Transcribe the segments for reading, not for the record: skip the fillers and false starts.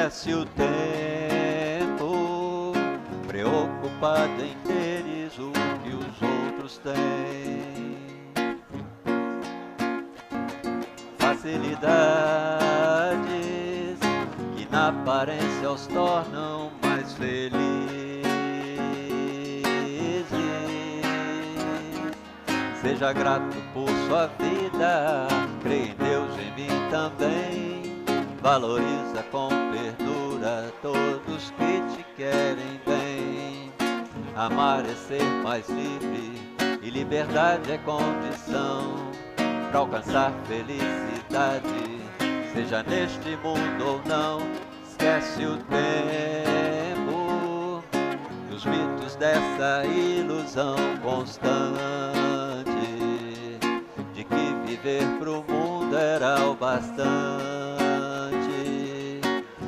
esquece o tempo, preocupado em teres o que os outros têm. Facilidades que na aparência os tornam mais felizes. Seja grato por sua vida, crê em Deus, em mim também. Valoriza com ternura todos que te querem bem. Amar é ser mais livre e liberdade é condição para alcançar felicidade, seja neste mundo ou não. Esquece o tempo dos mitos dessa ilusão constante de que viver pro mundo era o bastante.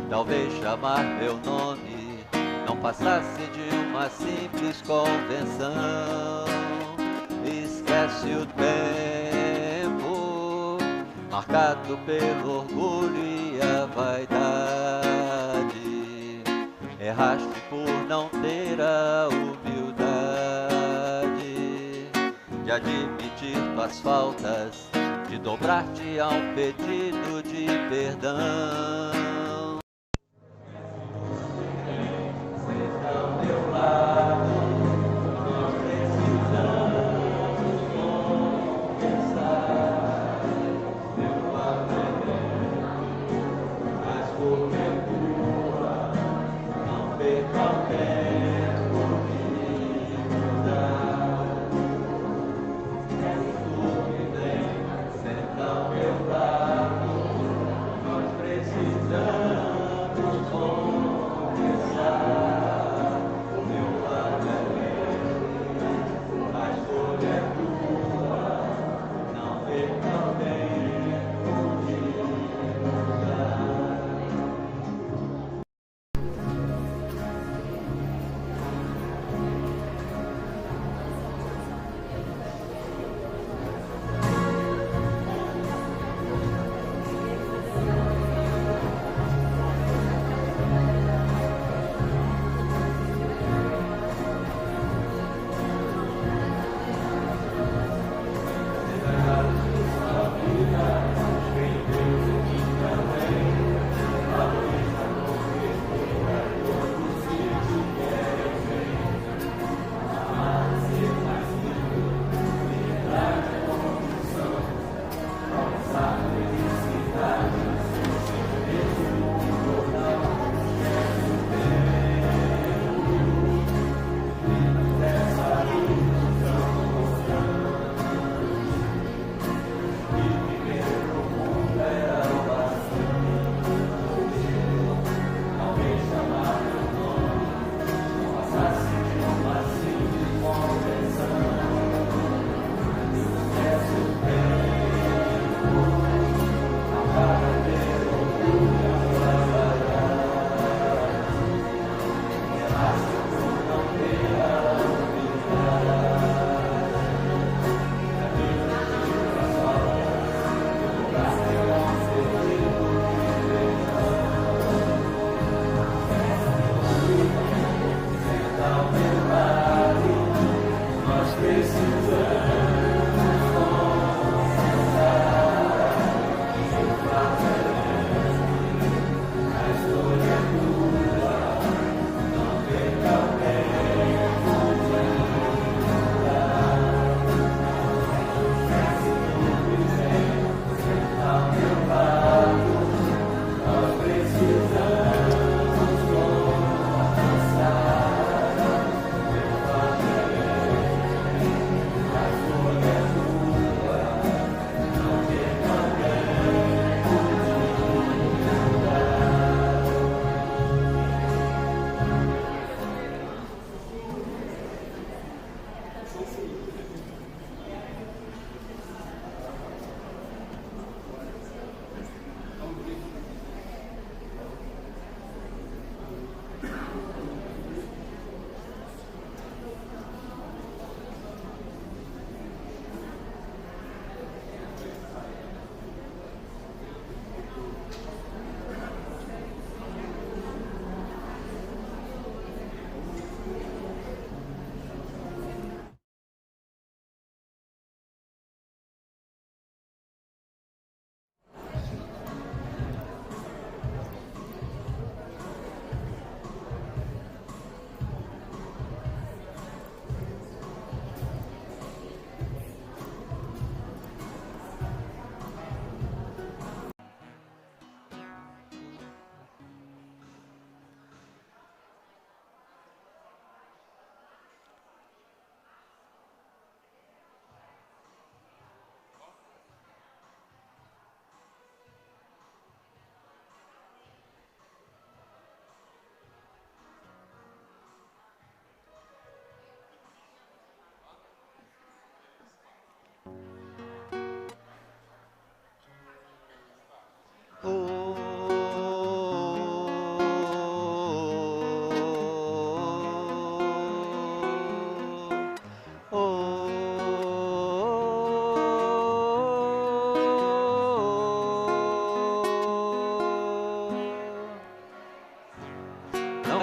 Talvez chamar meu nome não passasse de uma simples convenção. Esquece o tempo marcado pelo orgulho e a vaidade. Erraste por não ter a humildade de admitir tuas faltas, de dobrar-te a um pedido de perdão.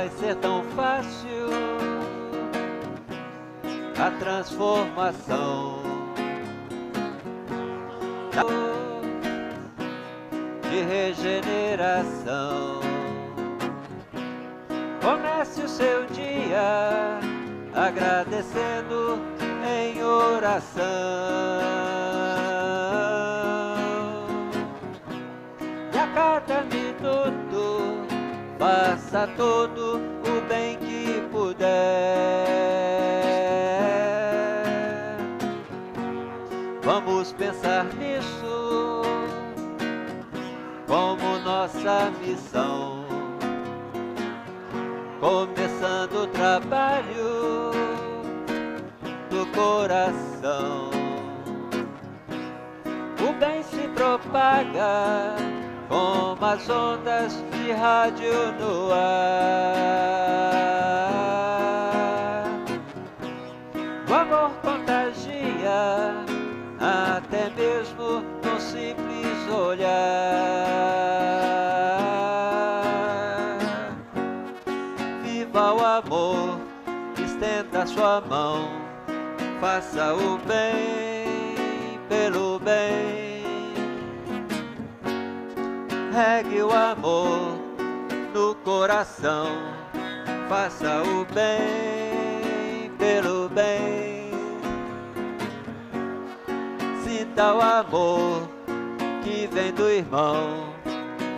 vai ser tão fácil a transformação de regeneração. Comece o seu dia agradecendo em oração, e a cada minuto faça todo o bem que puder. Vamos pensar nisso como nossa missão, começando o trabalho do coração. O bem se propaga como as ondas de rádio no ar. O amor contagia até mesmo num simples olhar. Viva o amor, estenda sua mão, faça o bem pelo bem. Regue o amor no coração, faça o bem pelo bem. Sinta o amor que vem do irmão,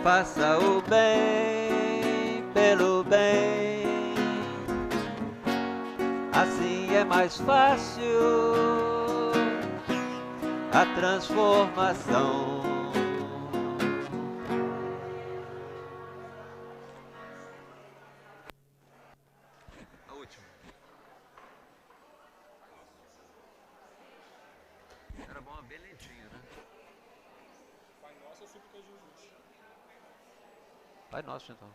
faça o bem pelo bem. Assim é mais fácil a transformação. A última. Era bom, bem lentinho, né? Pai Nosso ou Súplica de Jesus? Pai Nosso, então.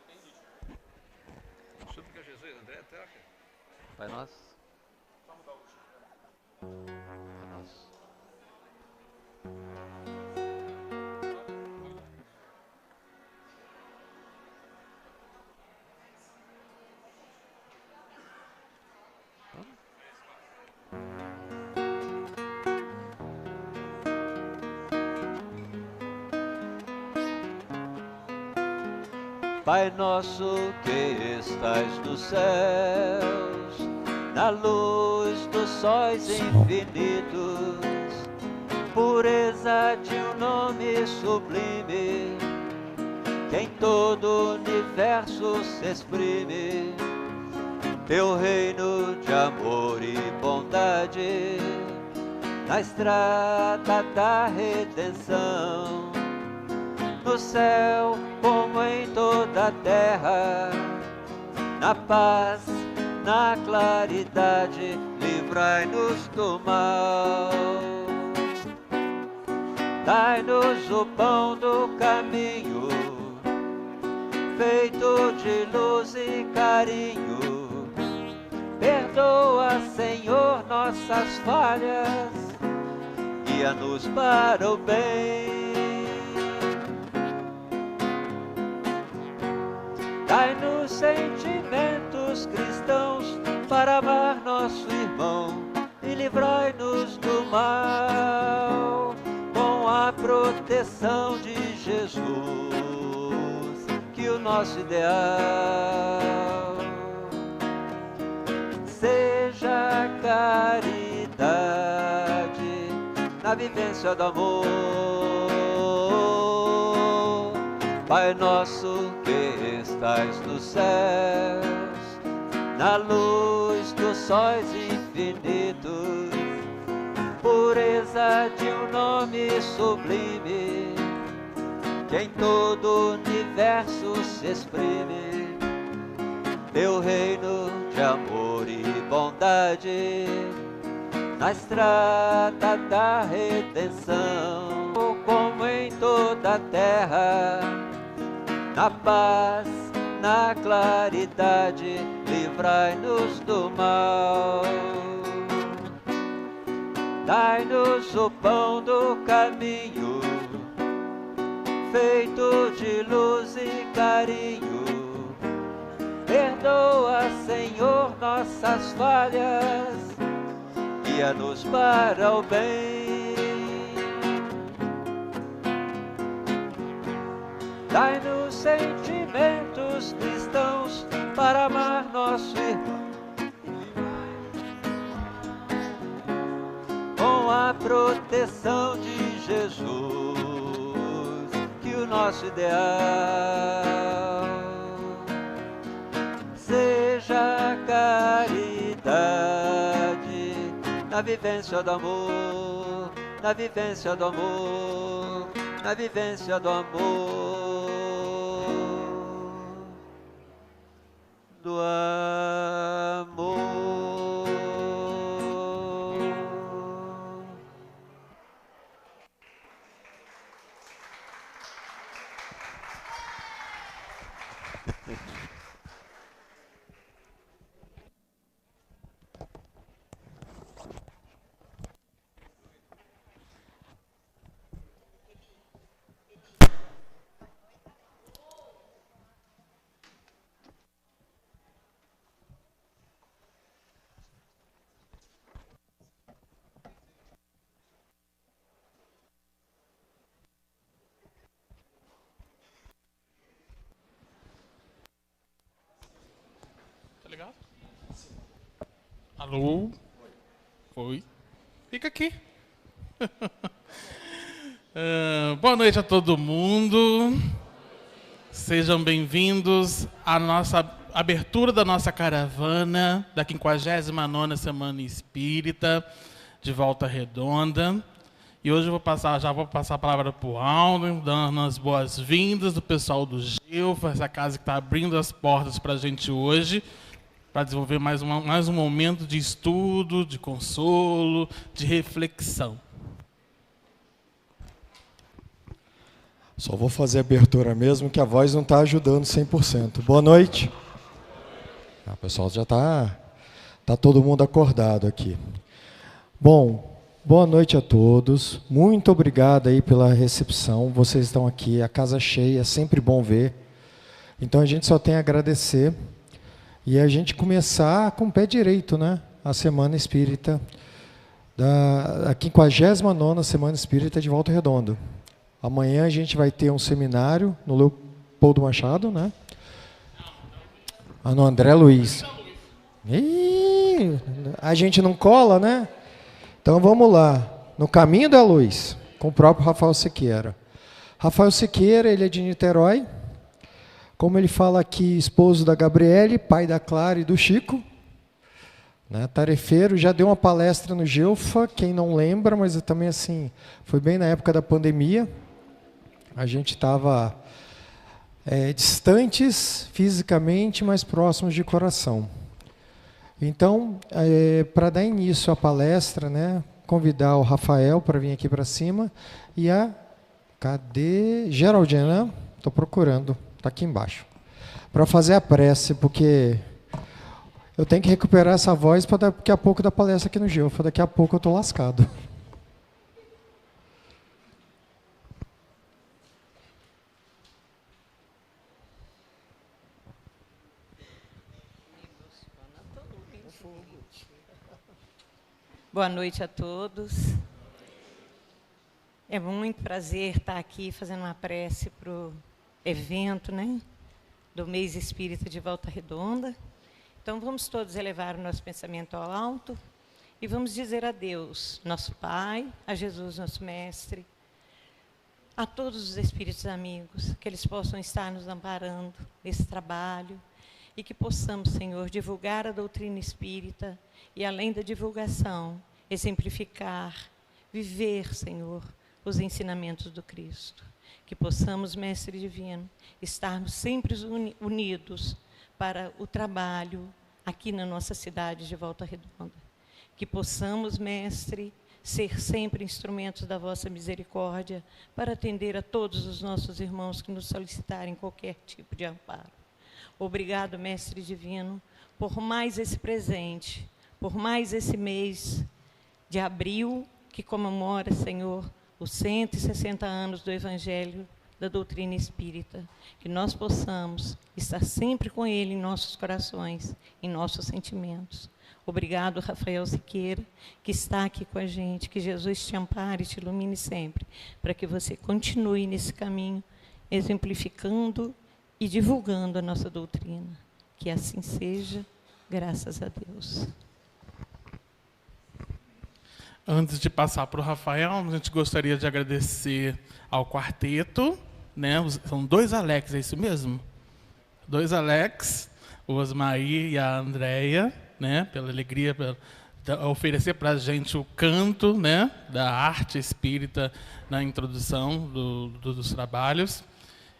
Entendi. Súplica a Jesus, André, troca. Pai Nosso. Só mudar o último. Pai Nosso. Pai nosso que estais nos céus, na luz dos sóis infinitos, pureza de um nome sublime, que em todo o universo se exprime. Teu reino de amor e bondade, na estrada da redenção, no céu como em toda a terra, na paz, na claridade, livrai-nos do mal. Dai-nos o pão do caminho, feito de luz e carinho. Perdoa, Senhor, nossas falhas, guia-nos para o bem. Dai-nos sentimentos cristãos para amar nosso irmão e livrai-nos do mal, com a proteção de Jesus, que o nosso ideal seja caridade na vivência do amor. Pai nosso que estais nos céus, na luz dos sóis infinitos, pureza de um nome sublime, que em todo o universo se exprime. Teu reino de amor e bondade, na estrada da redenção, como em toda a terra, na paz, na claridade, livrai-nos do mal. Dai-nos o pão do caminho, feito de luz e carinho. Perdoa, Senhor, nossas falhas, guia-nos para o bem. Dai-nos sentimentos cristãos para amar nosso irmão, com a proteção de Jesus, que o nosso ideal seja a caridade, na vivência do amor, na vivência do amor, na vivência do amor, do amor. Tá ligado? Alô? Oi. Fica aqui. Boa noite a todo mundo. Sejam bem-vindos à nossa abertura da nossa caravana da 59ª Semana Espírita de Volta Redonda. E hoje já vou passar a palavra para o Aldo, dando as boas-vindas do pessoal do Gilfa, essa casa que está abrindo as portas para a gente hoje, para desenvolver mais um momento de estudo, de consolo, de reflexão. Só vou fazer a abertura mesmo, que a voz não está ajudando 100%. Boa noite. O pessoal já está todo mundo acordado aqui. Bom, boa noite a todos. Muito obrigado aí pela recepção. Vocês estão aqui, a casa cheia, é sempre bom ver. Então a gente só tem a agradecer. E a gente começar com o pé direito, né? A Semana Espírita, a 59ª Semana Espírita de Volta Redonda. Amanhã a gente vai ter um seminário no Leopoldo Machado, né? No André Luiz. Ih, a gente não cola, né? Então vamos lá. No Caminho da Luz, com o próprio Rafael Siqueira. Rafael Siqueira, ele é de Niterói. Como ele fala aqui, esposo da Gabriele, pai da Clara e do Chico, né, tarefeiro, já deu uma palestra no Gilfa, quem não lembra, mas também assim, foi bem na época da pandemia. A gente estava distantes fisicamente, mas próximos de coração. Então, para dar início à palestra, né, convidar o Rafael para vir aqui para cima e cadê? Geraldina, né? Estou procurando. Está aqui embaixo. Para fazer a prece, porque eu tenho que recuperar essa voz para daqui a pouco dar palestra aqui no Gilfa. Daqui a pouco eu estou lascado. Boa noite a todos. É muito prazer estar aqui fazendo uma prece para o evento, né, do mês espírita de Volta Redonda. Então vamos todos elevar o nosso pensamento ao alto e vamos dizer a Deus, nosso Pai, a Jesus, nosso Mestre, a todos os espíritos amigos, que eles possam estar nos amparando nesse trabalho e que possamos, Senhor, divulgar a doutrina espírita e, além da divulgação, exemplificar, viver, Senhor, os ensinamentos do Cristo. Que possamos, Mestre Divino, estarmos sempre unidos para o trabalho aqui na nossa cidade de Volta Redonda. Que possamos, Mestre, ser sempre instrumentos da vossa misericórdia para atender a todos os nossos irmãos que nos solicitarem qualquer tipo de amparo. Obrigado, Mestre Divino, por mais esse presente, por mais esse mês de abril, que comemora, Senhor, os 160 anos do Evangelho da doutrina espírita, que nós possamos estar sempre com ele em nossos corações, em nossos sentimentos. Obrigado, Rafael Siqueira, que está aqui com a gente, que Jesus te ampare e te ilumine sempre, para que você continue nesse caminho, exemplificando e divulgando a nossa doutrina. Que assim seja, graças a Deus. Antes de passar para o Rafael, a gente gostaria de agradecer ao quarteto, né? São 2 Alex, é isso mesmo? 2 Alex, o Osmair e a Andréia, né? Pela alegria, oferecer para a gente o canto, né? Da arte espírita na introdução dos trabalhos.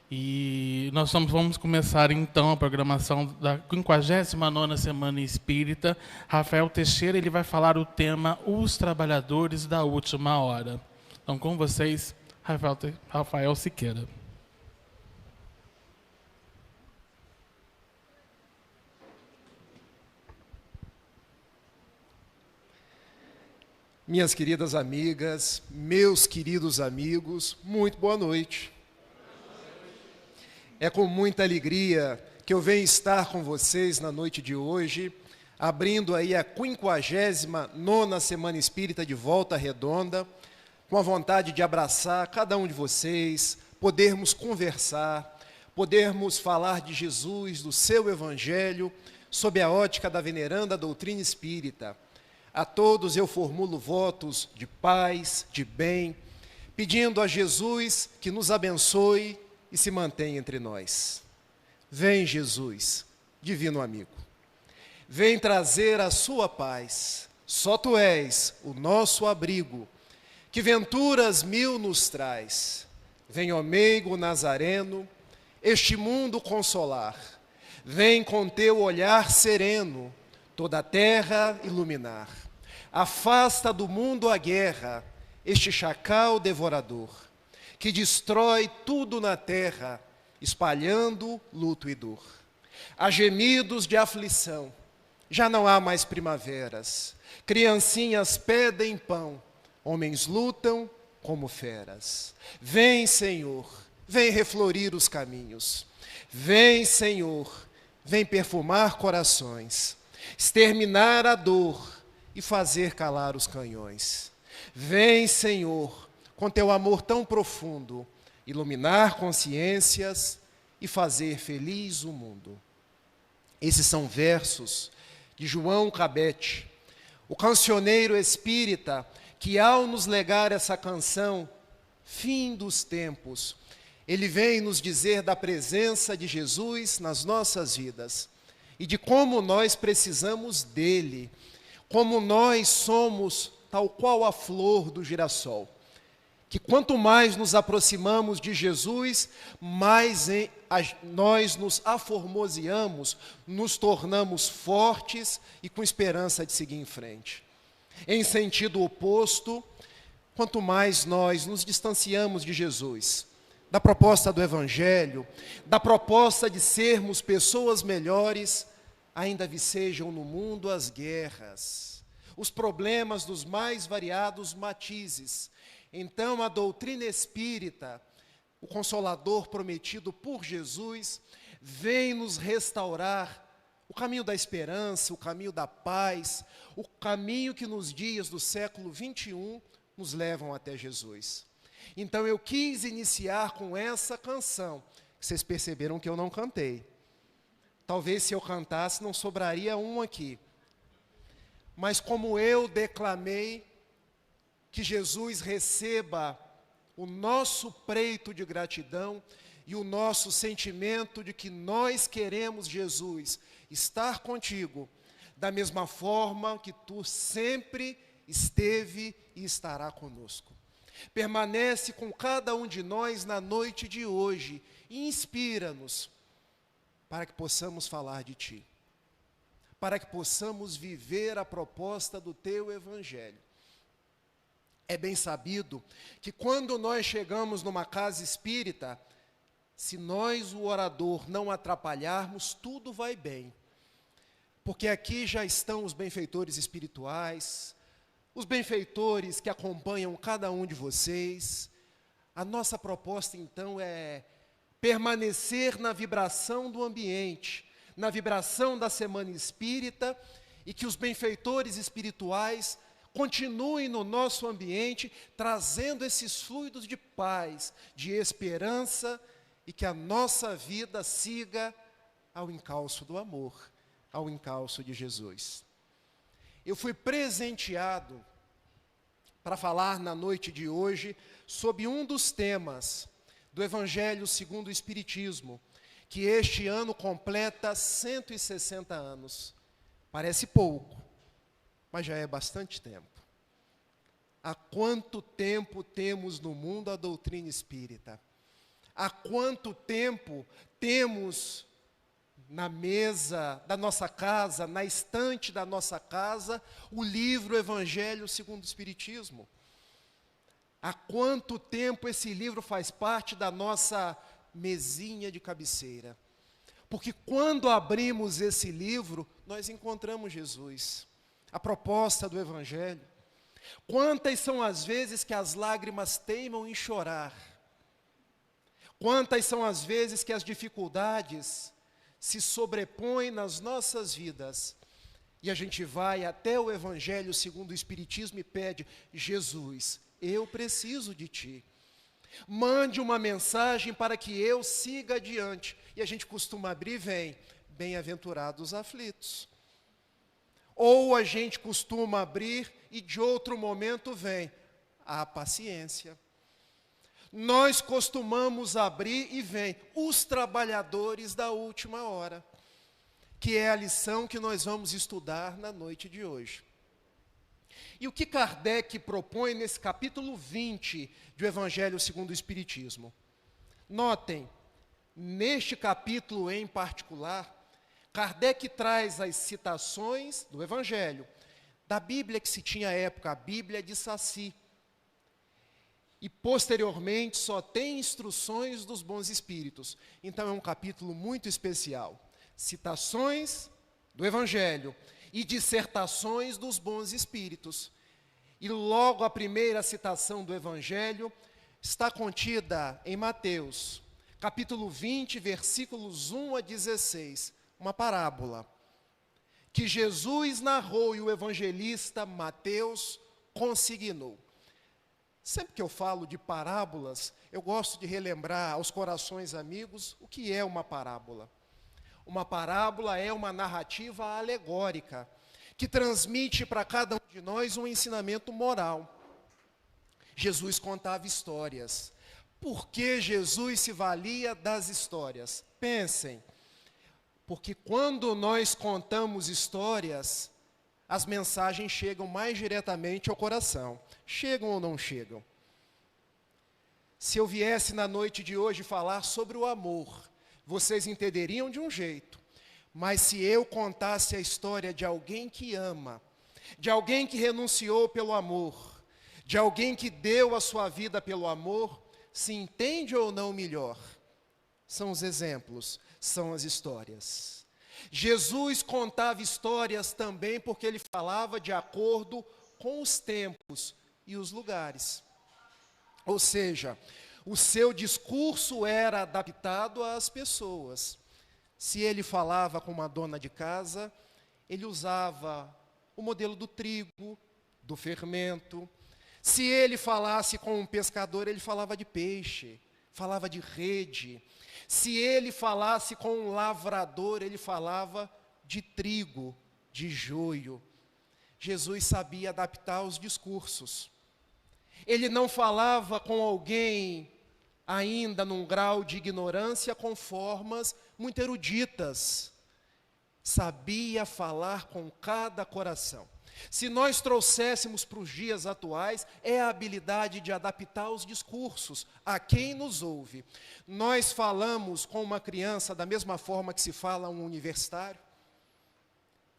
E nós vamos começar, então, a programação da 59ª Semana Espírita. Rafael Teixeira, ele vai falar o tema Os Trabalhadores da Última Hora. Então, com vocês, Rafael Siqueira. Minhas queridas amigas, meus queridos amigos, muito boa noite. É com muita alegria que eu venho estar com vocês na noite de hoje, abrindo aí a 59ª Semana Espírita de Volta Redonda, com a vontade de abraçar cada um de vocês, podermos conversar, podermos falar de Jesus, do seu Evangelho, sob a ótica da veneranda doutrina espírita. A todos eu formulo votos de paz, de bem, pedindo a Jesus que nos abençoe e se mantém entre nós. Vem, Jesus, divino amigo. Vem trazer a sua paz. Só tu és o nosso abrigo, que venturas mil nos traz. Vem, ó meigo nazareno, este mundo consolar. Vem com teu olhar sereno, toda a terra iluminar. Afasta do mundo a guerra, este chacal devorador, que destrói tudo na terra, espalhando luto e dor. Há gemidos de aflição, já não há mais primaveras. Criancinhas pedem pão, homens lutam como feras. Vem, Senhor, vem reflorir os caminhos. Vem, Senhor, vem perfumar corações, exterminar a dor e fazer calar os canhões. Vem, Senhor, com teu amor tão profundo, iluminar consciências e fazer feliz o mundo. Esses são versos de João Cabete, o cancioneiro espírita, que ao nos legar essa canção, Fim dos Tempos, ele vem nos dizer da presença de Jesus nas nossas vidas e de como nós precisamos dele, como nós somos tal qual a flor do girassol, que quanto mais nos aproximamos de Jesus, mais nós nos aformoseamos, nos tornamos fortes e com esperança de seguir em frente. Em sentido oposto, quanto mais nós nos distanciamos de Jesus, da proposta do Evangelho, da proposta de sermos pessoas melhores, ainda vicejam no mundo as guerras, os problemas dos mais variados matizes. Então, a doutrina espírita, o Consolador prometido por Jesus, vem nos restaurar o caminho da esperança, o caminho da paz, o caminho que nos dias do século 21 nos levam até Jesus. Então, eu quis iniciar com essa canção. Vocês perceberam que eu não cantei. Talvez se eu cantasse não sobraria um aqui. Mas como eu declamei, que Jesus receba o nosso preito de gratidão e o nosso sentimento de que nós queremos, Jesus, estar contigo, da mesma forma que tu sempre esteve e estará conosco. Permanece com cada um de nós na noite de hoje e inspira-nos para que possamos falar de ti, para que possamos viver a proposta do teu Evangelho. É bem sabido que quando nós chegamos numa casa espírita, se nós, o orador, não atrapalharmos, tudo vai bem. Porque aqui já estão os benfeitores espirituais, os benfeitores que acompanham cada um de vocês, A nossa proposta, então, é permanecer na vibração do ambiente, na vibração da Semana Espírita, e que os benfeitores espirituais continuem no nosso ambiente, trazendo esses fluidos de paz, de esperança, e que a nossa vida siga ao encalço do amor, ao encalço de Jesus. Eu fui presenteado para falar na noite de hoje sobre um dos temas do Evangelho segundo o Espiritismo, que este ano completa 160 anos. Parece pouco, mas já é bastante tempo. Há quanto tempo temos no mundo a doutrina espírita? Há quanto tempo temos na mesa da nossa casa, na estante da nossa casa, o livro Evangelho segundo o Espiritismo? Há quanto tempo esse livro faz parte da nossa mesinha de cabeceira? Porque quando abrimos esse livro, nós encontramos Jesus, a proposta do Evangelho. Quantas são as vezes que as lágrimas teimam em chorar? Quantas são as vezes que as dificuldades se sobrepõem nas nossas vidas e a gente vai até o Evangelho segundo o Espiritismo e pede: Jesus, eu preciso de Ti. Mande uma mensagem para que eu siga adiante. E a gente costuma abrir e vem: bem-aventurados os aflitos. Ou a gente costuma abrir e de outro momento vem: a paciência. Nós costumamos abrir e vem: os trabalhadores da última hora, que é a lição que nós vamos estudar na noite de hoje. E o que Kardec propõe nesse capítulo 20 do Evangelho segundo o Espiritismo? Notem, neste capítulo em particular, Kardec traz as citações do Evangelho, da Bíblia que se tinha à época, a Bíblia de Saci. E posteriormente só tem instruções dos bons espíritos. Então é um capítulo muito especial. Citações do Evangelho e dissertações dos bons espíritos. E logo a primeira citação do Evangelho está contida em Mateus, capítulo 20, versículos 1 a 16, uma parábola que Jesus narrou e o evangelista Mateus consignou. Sempre que eu falo de parábolas, eu gosto de relembrar aos corações amigos o que é uma parábola. Uma parábola é uma narrativa alegórica, que transmite para cada um de nós um ensinamento moral. Jesus contava histórias. Por que Jesus se valia das histórias? Pensem, porque quando nós contamos histórias, as mensagens chegam mais diretamente ao coração. Chegam ou não chegam? Se eu viesse na noite de hoje falar sobre o amor, vocês entenderiam de um jeito. Mas se eu contasse a história de alguém que ama, de alguém que renunciou pelo amor, de alguém que deu a sua vida pelo amor, se entende ou não melhor? São os exemplos, são as histórias. Jesus contava histórias também porque ele falava de acordo com os tempos e os lugares. Ou seja, o seu discurso era adaptado às pessoas. Se ele falava com uma dona de casa, ele usava o modelo do trigo, do fermento. Se ele falasse com um pescador, ele falava de peixe, falava de rede. Se ele falasse com um lavrador, ele falava de trigo, de joio. Jesus sabia adaptar os discursos. Ele não falava com alguém ainda num grau de ignorância com formas muito eruditas. Sabia falar com cada coração. Se nós trouxéssemos para os dias atuais, é a habilidade de adaptar os discursos a quem nos ouve. Nós falamos com uma criança da mesma forma que se fala a um universitário.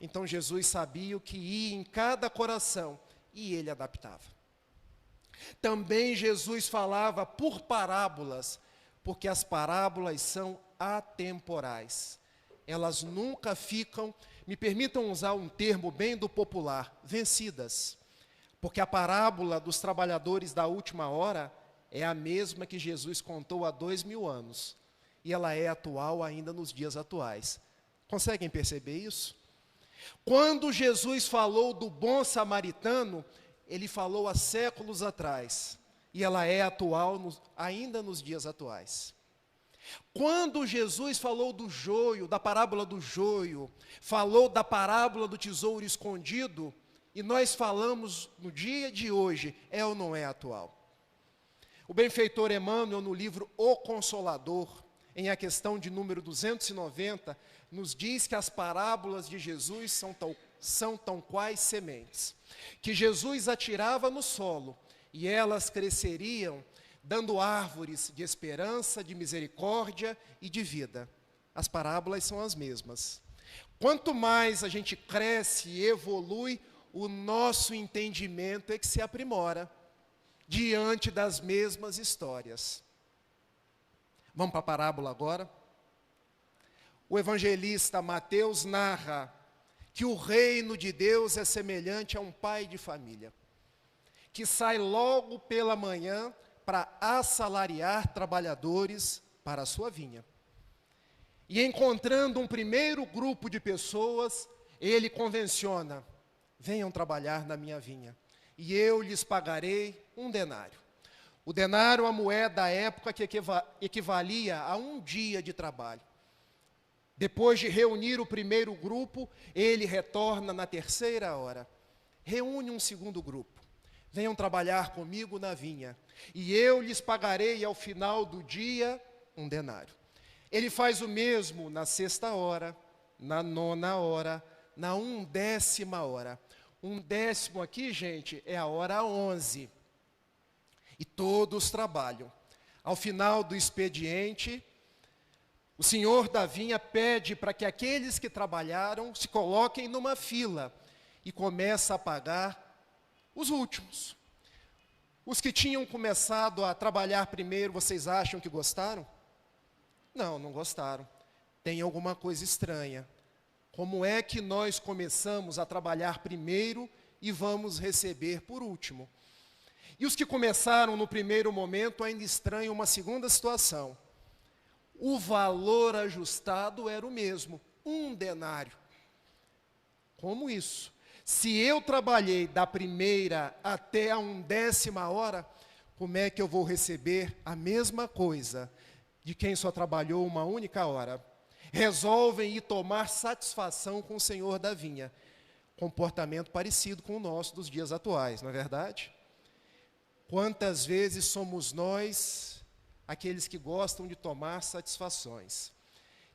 Então Jesus sabia o que ia em cada coração e ele adaptava. Também Jesus falava por parábolas, porque as parábolas são atemporais. Elas nunca ficam, me permitam usar um termo bem do popular, vencidas. Porque a parábola dos trabalhadores da última hora, é a mesma que Jesus contou há 2000 anos. E ela é atual ainda nos dias atuais. Conseguem perceber isso? Quando Jesus falou do bom samaritano, ele falou há séculos atrás. E ela é atual ainda nos dias atuais. Quando Jesus falou do joio, da parábola do joio, falou da parábola do tesouro escondido, e nós falamos no dia de hoje, é ou não é atual? O benfeitor Emmanuel, no livro O Consolador, em a questão de número 290, nos diz que as parábolas de Jesus são tão quais sementes, que Jesus atirava no solo, e elas cresceriam, dando árvores de esperança, de misericórdia e de vida. As parábolas são as mesmas. Quanto mais a gente cresce e evolui, o nosso entendimento é que se aprimora diante das mesmas histórias. Vamos para a parábola agora? O evangelista Mateus narra que o reino de Deus é semelhante a um pai de família, que sai logo pela manhã para assalariar trabalhadores para a sua vinha. E encontrando um primeiro grupo de pessoas, ele convenciona: venham trabalhar na minha vinha, e eu lhes pagarei 1 denário. O denário é a moeda da época que equivalia a 1 dia de trabalho. Depois de reunir o primeiro grupo, ele retorna na 3ª hora. Reúne um segundo grupo. Venham trabalhar comigo na vinha, e eu lhes pagarei ao final do dia 1 denário. Ele faz o mesmo na 6ª hora, na 9ª hora, na 1/10ª hora. 1/10 aqui, gente, é a hora 11. E todos trabalham. Ao final do expediente, o senhor da vinha pede para que aqueles que trabalharam se coloquem numa fila e começa a pagar os últimos. Os que tinham começado a trabalhar primeiro, vocês acham que gostaram? Não, não gostaram. Tem alguma coisa estranha. Como é que nós começamos a trabalhar primeiro e vamos receber por último? E os que começaram no primeiro momento ainda estranham uma segunda situação. O valor ajustado era o mesmo, 1 denário. Como isso? Se eu trabalhei da primeira até a 1/10ª hora, como é que eu vou receber a mesma coisa de quem só trabalhou uma única hora? Resolvem ir tomar satisfação com o senhor da vinha. Comportamento parecido com o nosso dos dias atuais, não é verdade? Quantas vezes somos nós aqueles que gostam de tomar satisfações,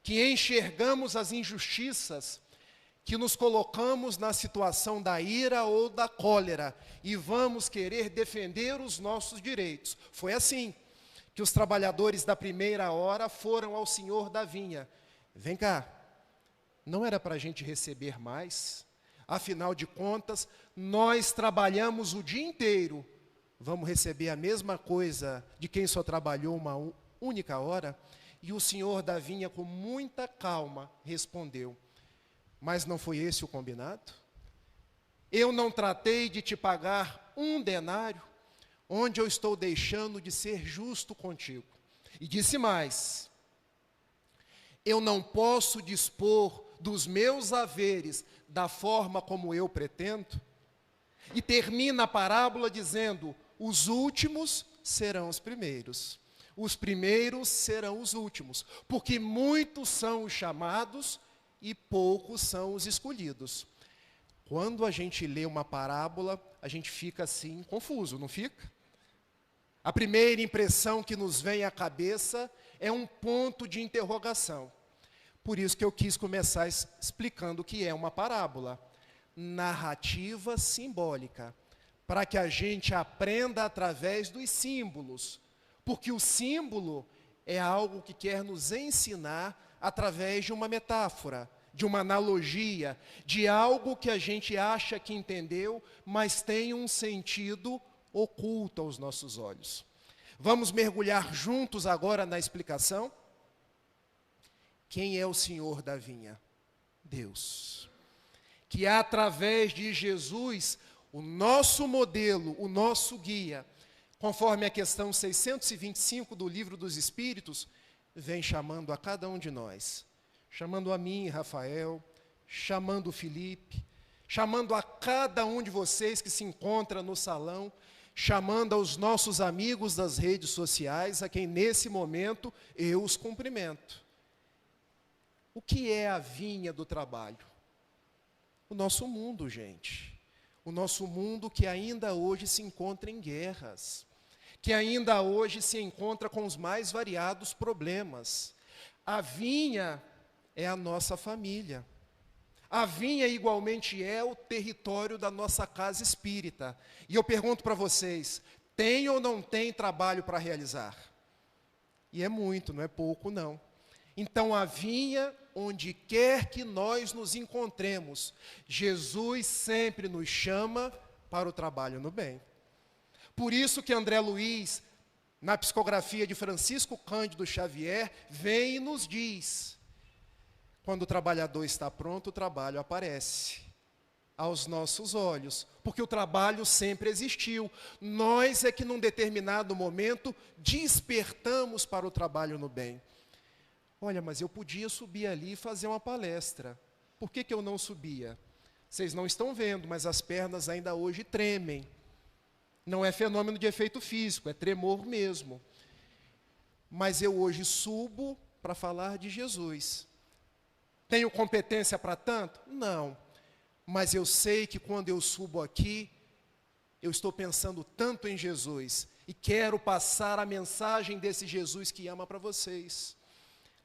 que enxergamos as injustiças, que nos colocamos na situação da ira ou da cólera e vamos querer defender os nossos direitos. Foi assim que os trabalhadores da 1ª hora foram ao senhor da vinha. Vem cá, não era para a gente receber mais? Afinal de contas, nós trabalhamos o dia inteiro. Vamos receber a mesma coisa de quem só trabalhou uma única hora? E o senhor da vinha, com muita calma, respondeu: mas não foi esse o combinado? Eu não tratei de te pagar 1 denário, onde eu estou deixando de ser justo contigo. E disse mais: eu não posso dispor dos meus haveres da forma como eu pretendo? E termina a parábola dizendo: os últimos serão os primeiros, os primeiros serão os últimos, porque muitos são os chamados e poucos são os escolhidos. Quando a gente lê uma parábola, a gente fica assim, confuso, não fica? A primeira impressão que nos vem à cabeça é um ponto de interrogação. Por isso que eu quis começar explicando o que é uma parábola. Narrativa simbólica, para que a gente aprenda através dos símbolos, porque o símbolo é algo que quer nos ensinar através de uma metáfora, de uma analogia, de algo que a gente acha que entendeu, mas tem um sentido oculto aos nossos olhos. Vamos mergulhar juntos agora na explicação? Quem é o senhor da vinha? Deus. Que através de Jesus, o nosso modelo, o nosso guia, conforme a questão 625 do Livro dos Espíritos, vem chamando a cada um de nós, chamando a mim, Rafael, chamando o Felipe, chamando a cada um de vocês que se encontra no salão, chamando aos nossos amigos das redes sociais, a quem nesse momento eu os cumprimento. O que é a vinha do trabalho? O nosso mundo, gente. O nosso mundo que ainda hoje se encontra em guerras, que ainda hoje se encontra com os mais variados problemas. A vinha é a nossa família. A vinha igualmente é o território da nossa casa espírita. E eu pergunto para vocês, tem ou não tem trabalho para realizar? E é muito, não é pouco não. Então a vinha, onde quer que nós nos encontremos, Jesus sempre nos chama para o trabalho no bem. Por isso que André Luiz, na psicografia de Francisco Cândido Xavier, vem e nos diz: quando o trabalhador está pronto, o trabalho aparece aos nossos olhos, porque o trabalho sempre existiu. Nós é que num determinado momento despertamos para o trabalho no bem. Olha, mas eu podia subir ali e fazer uma palestra. Por que eu não subia? Vocês não estão vendo, mas as pernas ainda hoje tremem. Não é fenômeno de efeito físico, é tremor mesmo. Mas eu hoje subo para falar de Jesus. Tenho competência para tanto? Não. Mas eu sei que quando eu subo aqui, eu estou pensando tanto em Jesus e quero passar a mensagem desse Jesus que ama para vocês.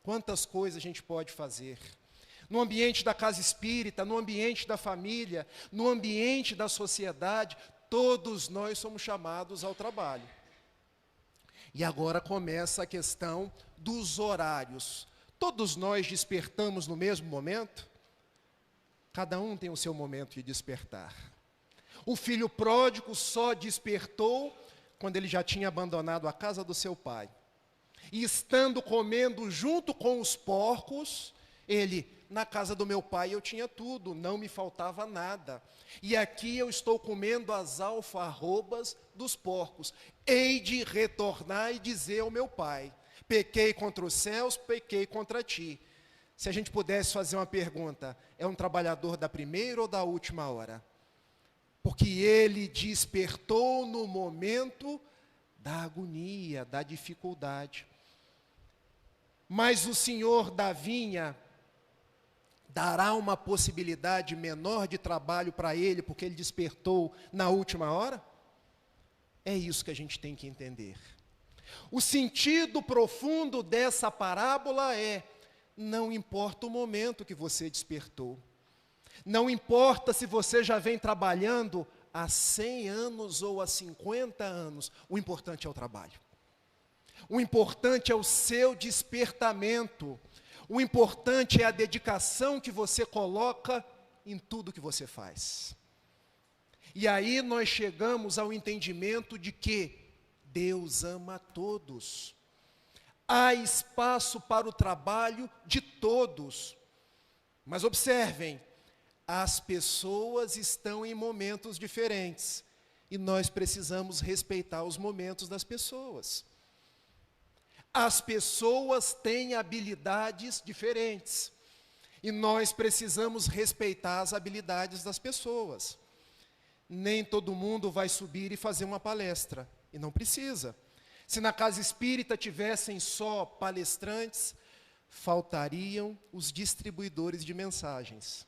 Quantas coisas a gente pode fazer. No ambiente da casa espírita, no ambiente da família, no ambiente da sociedade, todos nós somos chamados ao trabalho. E agora começa a questão dos horários. Todos nós despertamos no mesmo momento? Cada um tem o seu momento de despertar. O filho pródigo só despertou quando ele já tinha abandonado a casa do seu pai. E estando comendo junto com os porcos, ele, na casa do meu pai eu tinha tudo, não me faltava nada. E aqui eu estou comendo as alfarrobas dos porcos. Hei de retornar e dizer ao meu pai: pequei contra os céus, pequei contra ti. Se a gente pudesse fazer uma pergunta, é um trabalhador da primeira ou da última hora? Porque ele despertou no momento da agonia, da dificuldade. Mas o Senhor da vinha dará uma possibilidade menor de trabalho para ele, porque ele despertou na última hora? É isso que a gente tem que entender. O sentido profundo dessa parábola é: não importa o momento que você despertou, não importa se você já vem trabalhando há 100 anos ou há 50 anos, o importante é o trabalho. O importante é o seu despertamento. O importante é a dedicação que você coloca em tudo que você faz. E aí nós chegamos ao entendimento de que Deus ama a todos. Há espaço para o trabalho de todos. Mas observem, as pessoas estão em momentos diferentes. E nós precisamos respeitar os momentos das pessoas. As pessoas têm habilidades diferentes. E nós precisamos respeitar as habilidades das pessoas. Nem todo mundo vai subir e fazer uma palestra. E não precisa. Se na casa espírita tivessem só palestrantes, faltariam os distribuidores de mensagens.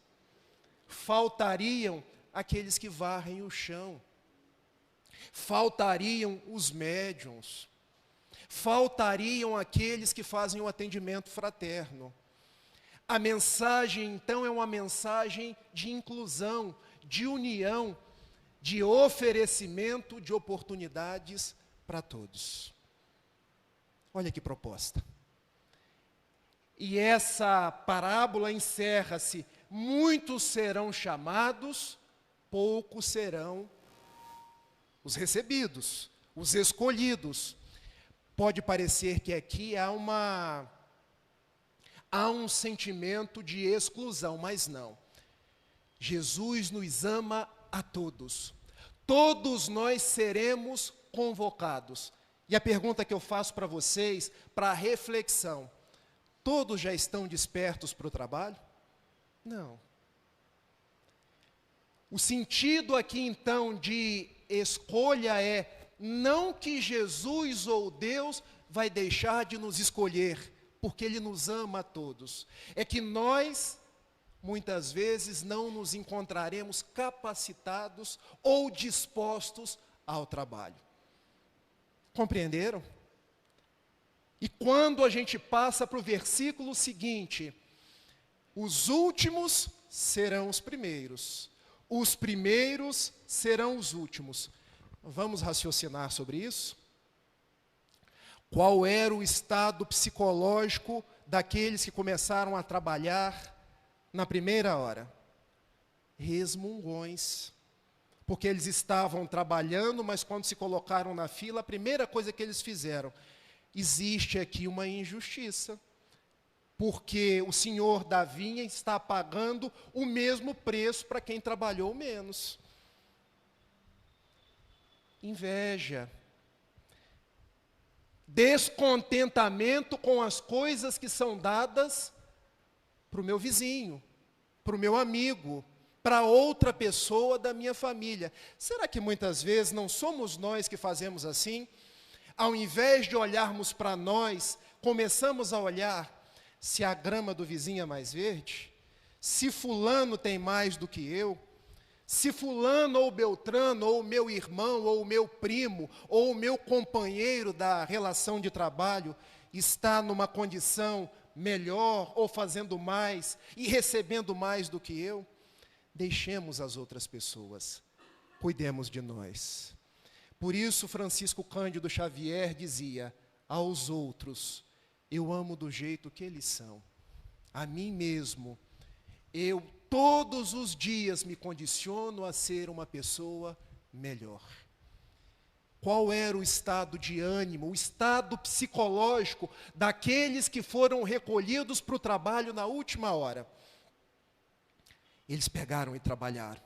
Faltariam aqueles que varrem o chão. Faltariam os médiuns. Faltariam aqueles que fazem o atendimento fraterno. A mensagem, então, é uma mensagem de inclusão, de união, de oferecimento de oportunidades para todos. Olha que proposta. E essa parábola encerra-se: muitos serão chamados, poucos serão os recebidos, os escolhidos. Pode parecer que aqui há um sentimento de exclusão, mas não. Jesus nos ama a todos. Todos nós seremos convocados. E a pergunta que eu faço para vocês, para reflexão: todos já estão despertos para o trabalho? Não. O sentido aqui então de escolha é não que Jesus ou Deus vai deixar de nos escolher, porque Ele nos ama a todos. É que nós, muitas vezes, não nos encontraremos capacitados ou dispostos ao trabalho. Compreenderam? E quando a gente passa para o versículo seguinte: os últimos serão os primeiros, os primeiros serão os últimos. Vamos raciocinar sobre isso? Qual era o estado psicológico daqueles que começaram a trabalhar na primeira hora? Resmungões. Porque eles estavam trabalhando, mas quando se colocaram na fila, a primeira coisa que eles fizeram: existe aqui uma injustiça, porque o senhor da vinha está pagando o mesmo preço para quem trabalhou menos. Inveja, descontentamento com as coisas que são dadas para o meu vizinho, para o meu amigo, para outra pessoa da minha família. Será que muitas vezes não somos nós que fazemos assim? Ao invés de olharmos para nós, começamos a olhar se a grama do vizinho é mais verde, se fulano tem mais do que eu, se fulano ou beltrano, ou meu irmão, ou meu primo, ou meu companheiro da relação de trabalho está numa condição melhor, ou fazendo mais, e recebendo mais do que eu. Deixemos as outras pessoas, cuidemos de nós. Por isso Francisco Cândido Xavier dizia: aos outros eu amo do jeito que eles são, a mim mesmo eu todos os dias me condiciono a ser uma pessoa melhor. Qual era o estado de ânimo, o estado psicológico daqueles que foram recolhidos para o trabalho na última hora? Eles pegaram e trabalharam.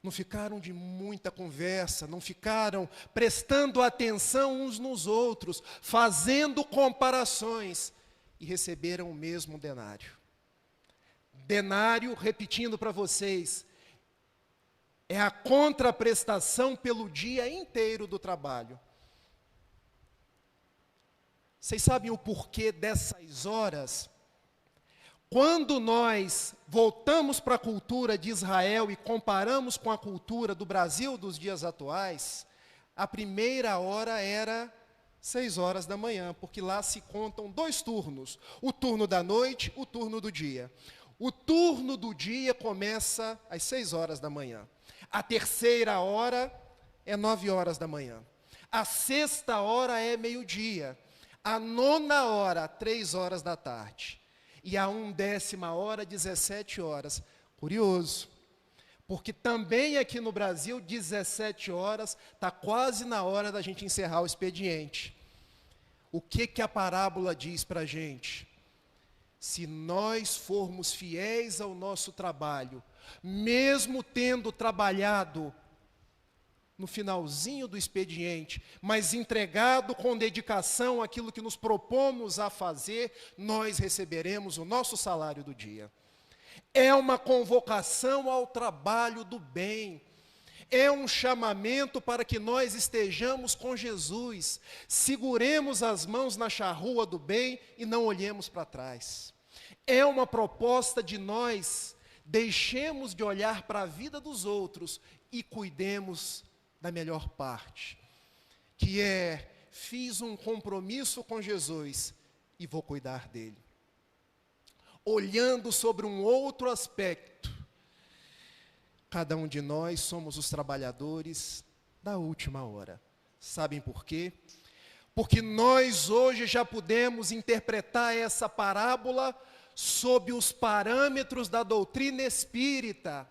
Não ficaram de muita conversa, não ficaram prestando atenção uns nos outros, fazendo comparações, e receberam o mesmo denário. Denário, repetindo para vocês, é a contraprestação pelo dia inteiro do trabalho. Vocês sabem o porquê dessas horas? Quando nós voltamos para a cultura de Israel e comparamos com a cultura do Brasil dos dias atuais, a primeira hora era 6 horas da manhã, porque lá se contam 2 turnos, o turno da noite, o turno do dia. O turno do dia começa às 6 horas da manhã. A terceira hora é 9 horas da manhã. A sexta hora é meio-dia. A nona hora, 3 horas da tarde. E a 1/10 hora, 17 horas. Curioso, porque também aqui no Brasil, 17 horas, está quase na hora da gente encerrar o expediente. O que a parábola diz para a gente? Se nós formos fiéis ao nosso trabalho, mesmo tendo trabalhado no finalzinho do expediente, mas entregado com dedicação aquilo que nos propomos a fazer, nós receberemos o nosso salário do dia. É uma convocação ao trabalho do bem. É um chamamento para que nós estejamos com Jesus, seguremos as mãos na charrua do bem e não olhemos para trás. É uma proposta de nós deixemos de olhar para a vida dos outros e cuidemos da melhor parte, que é: fiz um compromisso com Jesus e vou cuidar dele. Olhando sobre um outro aspecto, cada um de nós somos os trabalhadores da última hora. Sabem por quê? Porque nós hoje já podemos interpretar essa parábola sob os parâmetros da doutrina espírita.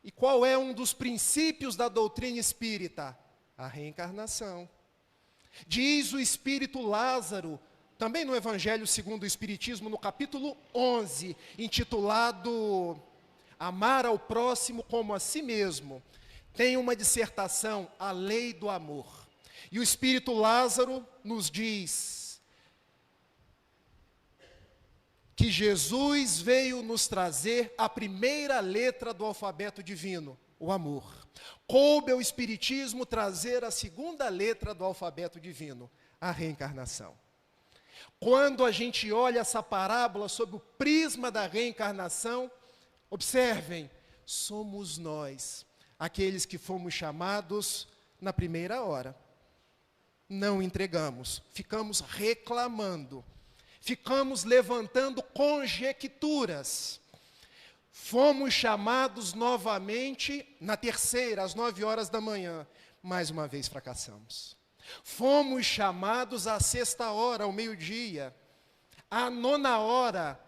E qual é um dos princípios da doutrina espírita? A reencarnação. Diz o Espírito Lázaro, também no Evangelho segundo o Espiritismo, no capítulo 11, intitulado Amar ao Próximo como a Si Mesmo. tem uma dissertação, A Lei do Amor. E o Espírito Lázaro nos diz que Jesus veio nos trazer a primeira letra do alfabeto divino, o amor. Coube ao Espiritismo trazer a segunda letra do alfabeto divino, a reencarnação. Quando a gente olha essa parábola sob o prisma da reencarnação, observem, somos nós, aqueles que fomos chamados na primeira hora. Não entregamos, ficamos reclamando, ficamos levantando conjecturas. Fomos chamados novamente na terceira, às 9h da manhã. Mais uma vez fracassamos. Fomos chamados à 6h, ao meio-dia. À 9h,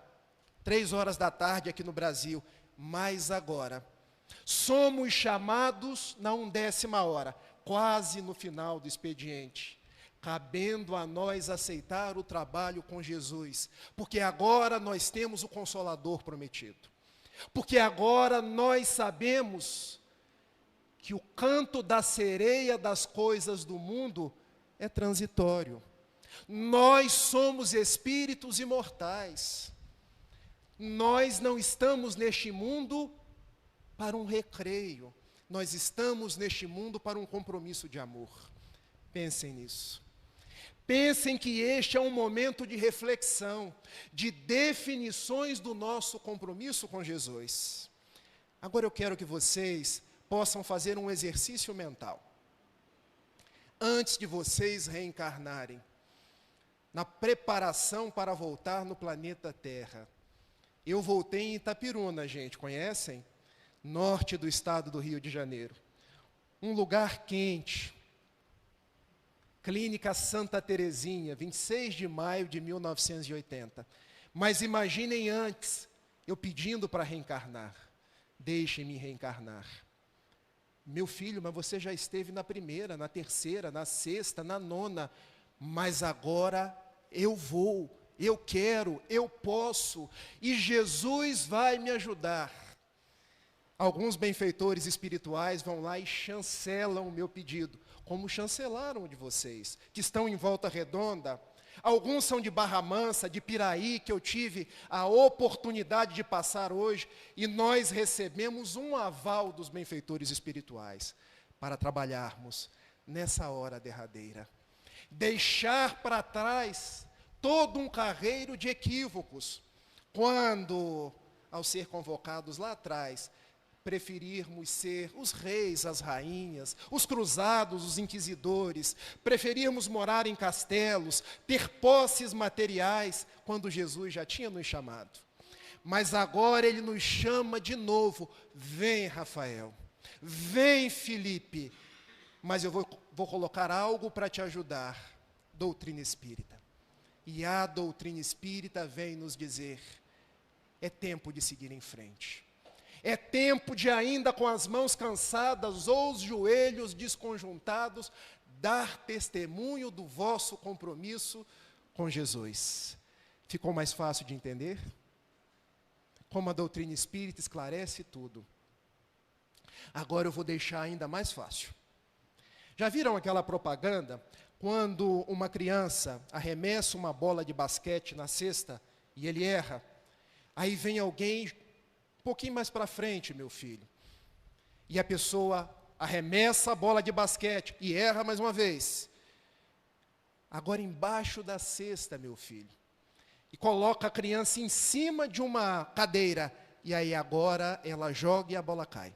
3h da tarde aqui no Brasil. Mas agora, somos chamados na 10ª, quase no final do expediente. Cabendo a nós aceitar o trabalho com Jesus. Porque agora nós temos o Consolador prometido. Porque agora nós sabemos que o canto da sereia das coisas do mundo é transitório. Nós somos espíritos imortais. Nós não estamos neste mundo para um recreio. Nós estamos neste mundo para um compromisso de amor. Pensem nisso. Pensem que este é um momento de reflexão, de definições do nosso compromisso com Jesus. Agora eu quero que vocês possam fazer um exercício mental. Antes de vocês reencarnarem, na preparação para voltar no planeta Terra. Eu voltei em Itapiruna, gente, conhecem? Norte do estado do Rio de Janeiro. Um lugar quente. Clínica Santa Terezinha, 26 de maio de 1980. Mas imaginem antes, eu pedindo para reencarnar. Deixem-me reencarnar. Meu filho, mas você já esteve na primeira, na terceira, na sexta, na nona. Mas agora eu vou, eu quero, eu posso. E Jesus vai me ajudar. Alguns benfeitores espirituais vão lá e chancelam o meu pedido, como chancelaram o de vocês, que estão em Volta Redonda. Alguns são de Barra Mansa, de Piraí, que eu tive a oportunidade de passar hoje, e nós recebemos um aval dos benfeitores espirituais para trabalharmos nessa hora derradeira. Deixar para trás todo um carreiro de equívocos, quando, ao ser convocados lá atrás, preferirmos ser os reis, as rainhas, os cruzados, os inquisidores, preferirmos morar em castelos, ter posses materiais, quando Jesus já tinha nos chamado. Mas agora Ele nos chama de novo. Vem, Rafael. Vem, Felipe. Mas eu vou colocar algo para te ajudar. Doutrina espírita. E a doutrina espírita vem nos dizer, é tempo de seguir em frente. É tempo de, ainda com as mãos cansadas ou os joelhos desconjuntados, dar testemunho do vosso compromisso com Jesus. Ficou mais fácil de entender? Como a doutrina espírita esclarece tudo. Agora eu vou deixar ainda mais fácil. Já viram aquela propaganda, quando uma criança arremessa uma bola de basquete na cesta e ele erra? Aí vem alguém um pouquinho mais para frente, meu filho. E a pessoa arremessa a bola de basquete e erra mais uma vez. Agora embaixo da cesta, meu filho. E coloca a criança em cima de uma cadeira. E aí agora ela joga e a bola cai.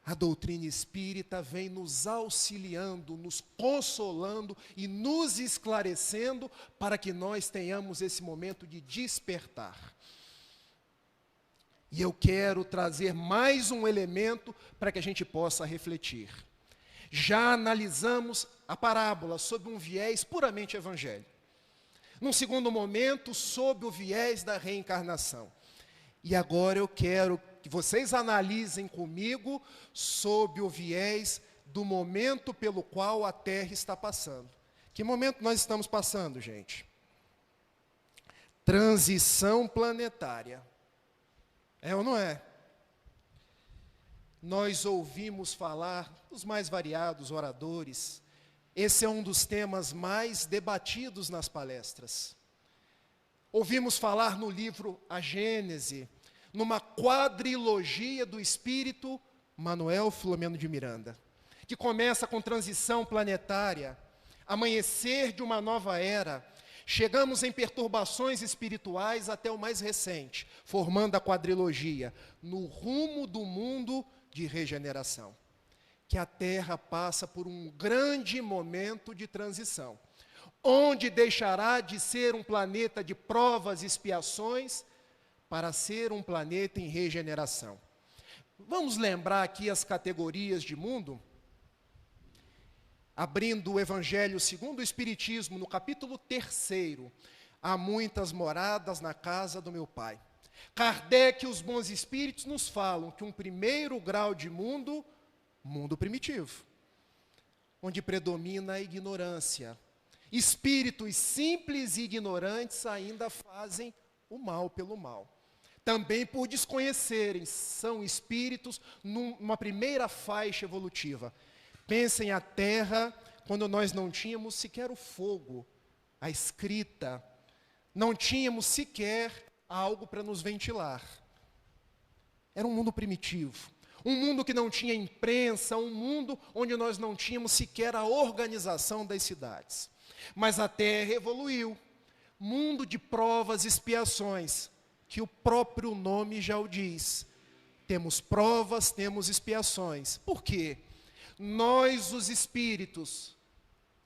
A doutrina espírita vem nos auxiliando, nos consolando e nos esclarecendo para que nós tenhamos esse momento de despertar. E eu quero trazer mais um elemento para que a gente possa refletir. Já analisamos a parábola sob um viés puramente evangélico. Num segundo momento, sob o viés da reencarnação. E agora eu quero que vocês analisem comigo sob o viés do momento pelo qual a Terra está passando. Que momento nós estamos passando, gente? Transição planetária. É ou não é? nós ouvimos falar dos mais variados oradores. Esse é um dos temas mais debatidos nas palestras. Ouvimos falar no livro A Gênese, numa quadrilogia do espírito Manuel Filomeno de Miranda, que começa com transição planetária, amanhecer de uma nova era. Chegamos em perturbações espirituais até o mais recente, formando a quadrilogia, no rumo do mundo de regeneração. Que a Terra passa por um grande momento de transição, onde deixará de ser um planeta de provas e expiações para ser um planeta em regeneração. Vamos lembrar aqui as categorias de mundo? Abrindo o Evangelho segundo o Espiritismo, no capítulo 3, há muitas moradas na casa do meu Pai. Kardec e os bons espíritos nos falam que um primeiro grau de mundo primitivo, onde predomina a ignorância. Espíritos simples e ignorantes ainda fazem o mal pelo mal. Também por desconhecerem, são espíritos numa primeira faixa evolutiva. Pensem a Terra quando nós não tínhamos sequer o fogo, a escrita, não tínhamos sequer algo para nos ventilar. Era um mundo primitivo, um mundo que não tinha imprensa, um mundo onde nós não tínhamos sequer a organização das cidades. Mas a Terra evoluiu, mundo de provas e expiações, que o próprio nome já o diz. Temos provas, temos expiações. Por quê? Nós, os espíritos,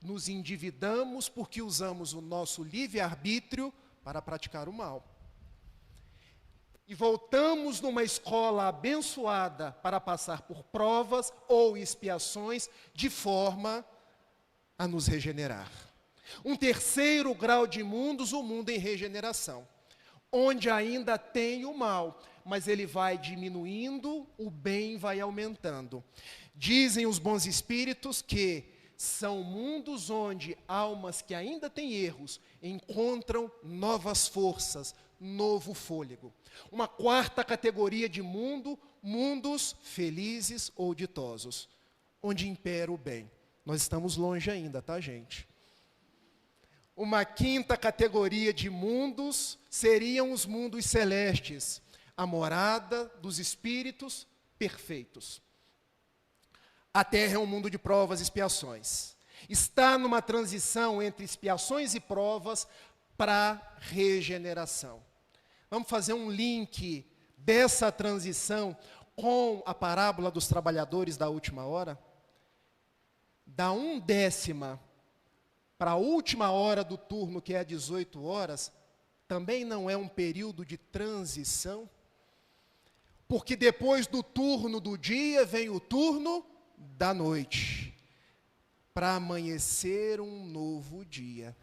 nos endividamos porque usamos o nosso livre-arbítrio para praticar o mal. E voltamos numa escola abençoada para passar por provas ou expiações de forma a nos regenerar. Um terceiro grau de mundos, o mundo em regeneração, onde ainda tem o mal, mas ele vai diminuindo, o bem vai aumentando. Dizem os bons espíritos que são mundos onde almas que ainda têm erros encontram novas forças, novo fôlego. Uma quarta categoria de mundo, mundos felizes ou ditosos, onde impera o bem. Nós estamos longe ainda, tá, gente? Uma quinta categoria de mundos seriam os mundos celestes, a morada dos espíritos perfeitos. A Terra é um mundo de provas e expiações. Está numa transição entre expiações e provas para regeneração. Vamos fazer um link dessa transição com a parábola dos trabalhadores da última hora? Da 1/10 para a última hora do turno, que é às 18 horas, também não é um período de transição? Porque depois do turno do dia vem o turno da noite, para amanhecer um novo dia.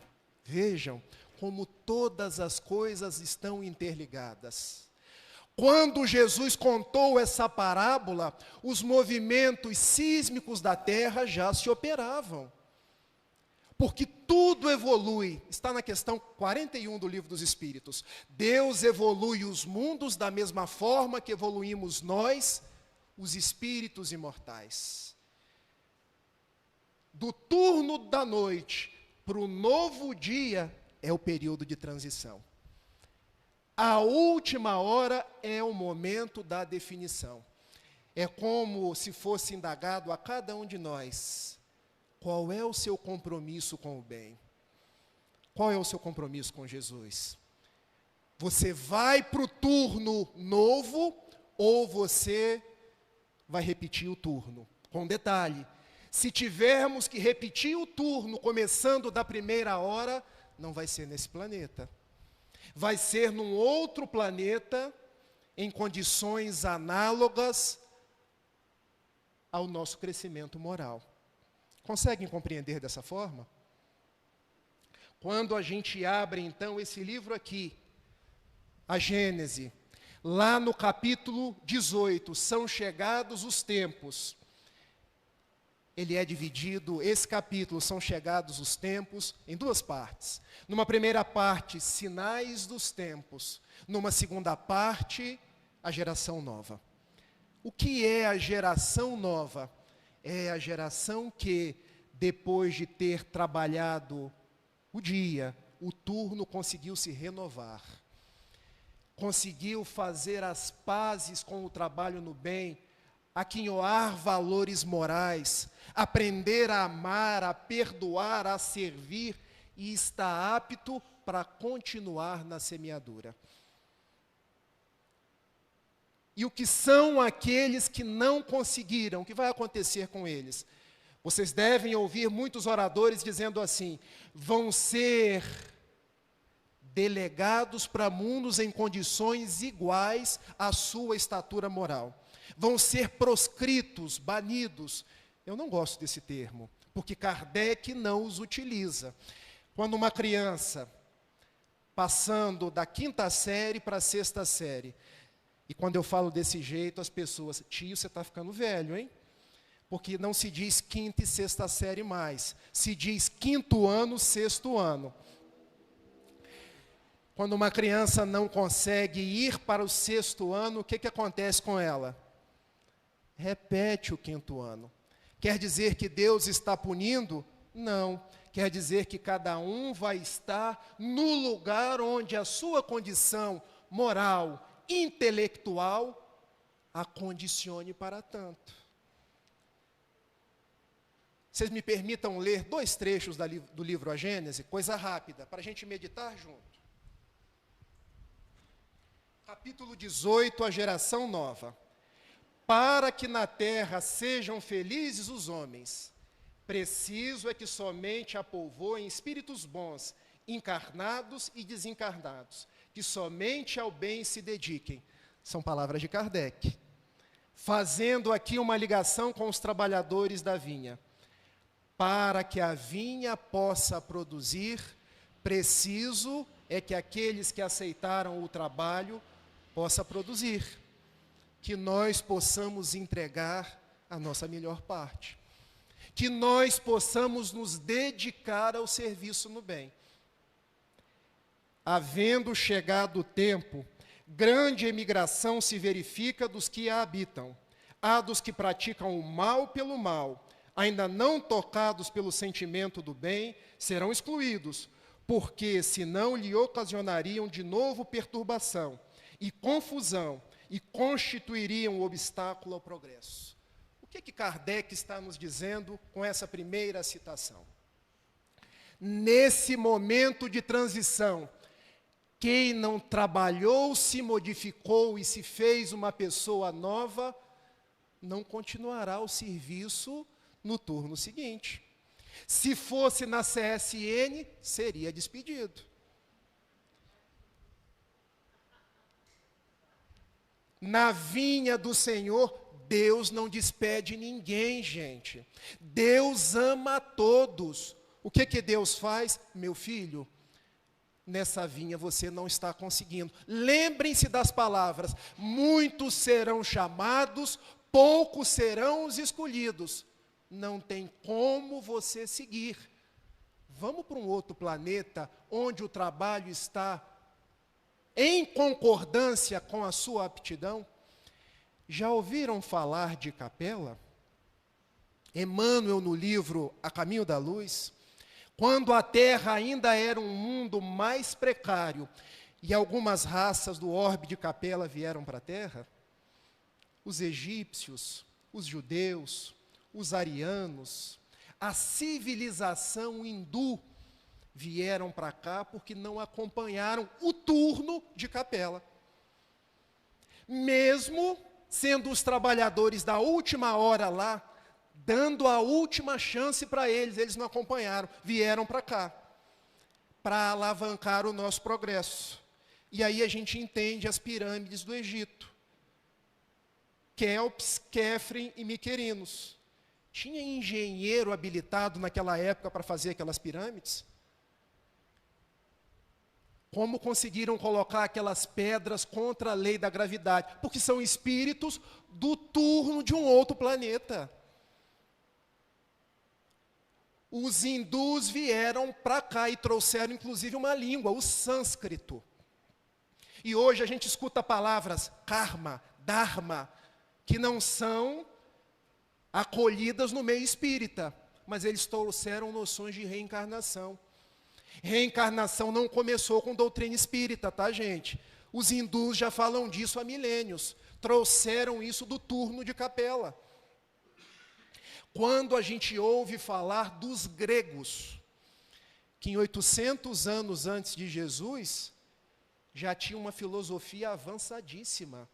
Vejam como todas as coisas estão interligadas. Quando Jesus contou essa parábola, os movimentos sísmicos da terra já se operavam. Porque tudo evolui, está na questão 41 do Livro dos Espíritos. Deus evolui os mundos da mesma forma que evoluímos nós, os espíritos imortais. Do turno da noite para o novo dia é o período de transição. A última hora é o momento da definição. É como se fosse indagado a cada um de nós: qual é o seu compromisso com o bem? Qual é o seu compromisso com Jesus? Você vai para o turno novo ou você vai repetir o turno? Com detalhe, se tivermos que repetir o turno começando da primeira hora, não vai ser nesse planeta. Vai ser num outro planeta, em condições análogas ao nosso crescimento moral. Conseguem compreender dessa forma? Quando a gente abre, então, esse livro aqui, a Gênese, lá no capítulo 18, são chegados os tempos. Ele é dividido, esse capítulo, são chegados os tempos, em duas partes. Numa primeira parte, sinais dos tempos. Numa segunda parte, a geração nova. O que é a geração nova? É a geração que, depois de ter trabalhado o dia, o turno, conseguiu se renovar. Conseguiu fazer as pazes com o trabalho no bem, aquinhoar valores morais, aprender a amar, a perdoar, a servir e está apto para continuar na semeadura. E o que são aqueles que não conseguiram? O que vai acontecer com eles? Vocês devem ouvir muitos oradores dizendo assim: vão ser delegados para mundos em condições iguais à sua estatura moral. Vão ser proscritos, banidos. Eu não gosto desse termo, porque Kardec não os utiliza. Quando uma criança, passando da 5ª série para a 6ª série, e quando eu falo desse jeito, as pessoas, tio, você está ficando velho, hein? Porque não se diz 5ª e 6ª série mais, se diz 5º ano, 6º ano. Quando uma criança não consegue ir para o 6º ano, o que acontece com ela? Repete o 5º ano. Quer dizer que Deus está punindo? Não. Quer dizer que cada um vai estar no lugar onde a sua condição moral, intelectual, a condicione para tanto. Vocês me permitam ler 2 trechos do livro A Gênese, coisa rápida, para a gente meditar junto. Capítulo 18, a geração nova. Para que na terra sejam felizes os homens, preciso é que somente a povoem espíritos bons, encarnados e desencarnados, que somente ao bem se dediquem. São palavras de Kardec. Fazendo aqui uma ligação com os trabalhadores da vinha. Para que a vinha possa produzir, preciso é que aqueles que aceitaram o trabalho possa produzir. Que nós possamos entregar a nossa melhor parte. Que nós possamos nos dedicar ao serviço no bem. Havendo chegado o tempo, grande emigração se verifica dos que a habitam. Há dos que praticam o mal pelo mal, ainda não tocados pelo sentimento do bem, serão excluídos, porque senão lhe ocasionariam de novo perturbação e confusão, e constituiriam um obstáculo ao progresso. O que Kardec está nos dizendo com essa primeira citação? Nesse momento de transição, quem não trabalhou, se modificou e se fez uma pessoa nova, não continuará o serviço no turno seguinte. Se fosse na CSN, seria despedido. Na vinha do Senhor, Deus não despede ninguém, gente. Deus ama a todos. O que Deus faz? Meu filho, nessa vinha você não está conseguindo. Lembrem-se das palavras: muitos serão chamados, poucos serão os escolhidos. Não tem como você seguir. Vamos para um outro planeta, onde o trabalho está em concordância com a sua aptidão. Já ouviram falar de capela? Emmanuel, no livro A Caminho da Luz, quando a Terra ainda era um mundo mais precário e algumas raças do orbe de Capela vieram para a Terra, os egípcios, os judeus, os arianos, a civilização hindu vieram para cá porque não acompanharam o turno de Capela. Mesmo sendo os trabalhadores da última hora lá, dando a última chance para eles, eles não acompanharam, vieram para cá, para alavancar o nosso progresso. E aí a gente entende as pirâmides do Egito. Kelps, Kefren e Miquerinos. Tinha engenheiro habilitado naquela época para fazer aquelas pirâmides? Como conseguiram colocar aquelas pedras contra a lei da gravidade? Porque são espíritos do turno de um outro planeta. Os hindus vieram para cá e trouxeram inclusive uma língua, o sânscrito. E hoje a gente escuta palavras karma, dharma, que não são acolhidas no meio espírita, mas eles trouxeram noções de reencarnação. Reencarnação não começou com doutrina espírita, tá, gente? Os hindus já falam disso há milênios. Trouxeram isso do turno de capela. Quando a gente ouve falar dos gregos, que em 800 anos antes de Jesus, já tinha uma filosofia avançadíssima.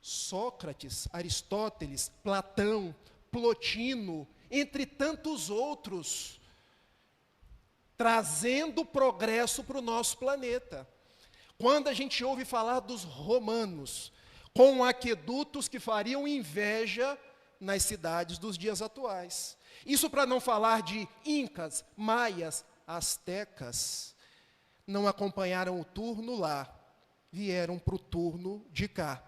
Sócrates, Aristóteles, Platão, Plotino, entre tantos outros, trazendo progresso para o nosso planeta. Quando a gente ouve falar dos romanos, com aquedutos que fariam inveja nas cidades dos dias atuais. Isso para não falar de incas, maias, astecas, não acompanharam o turno lá, vieram para o turno de cá.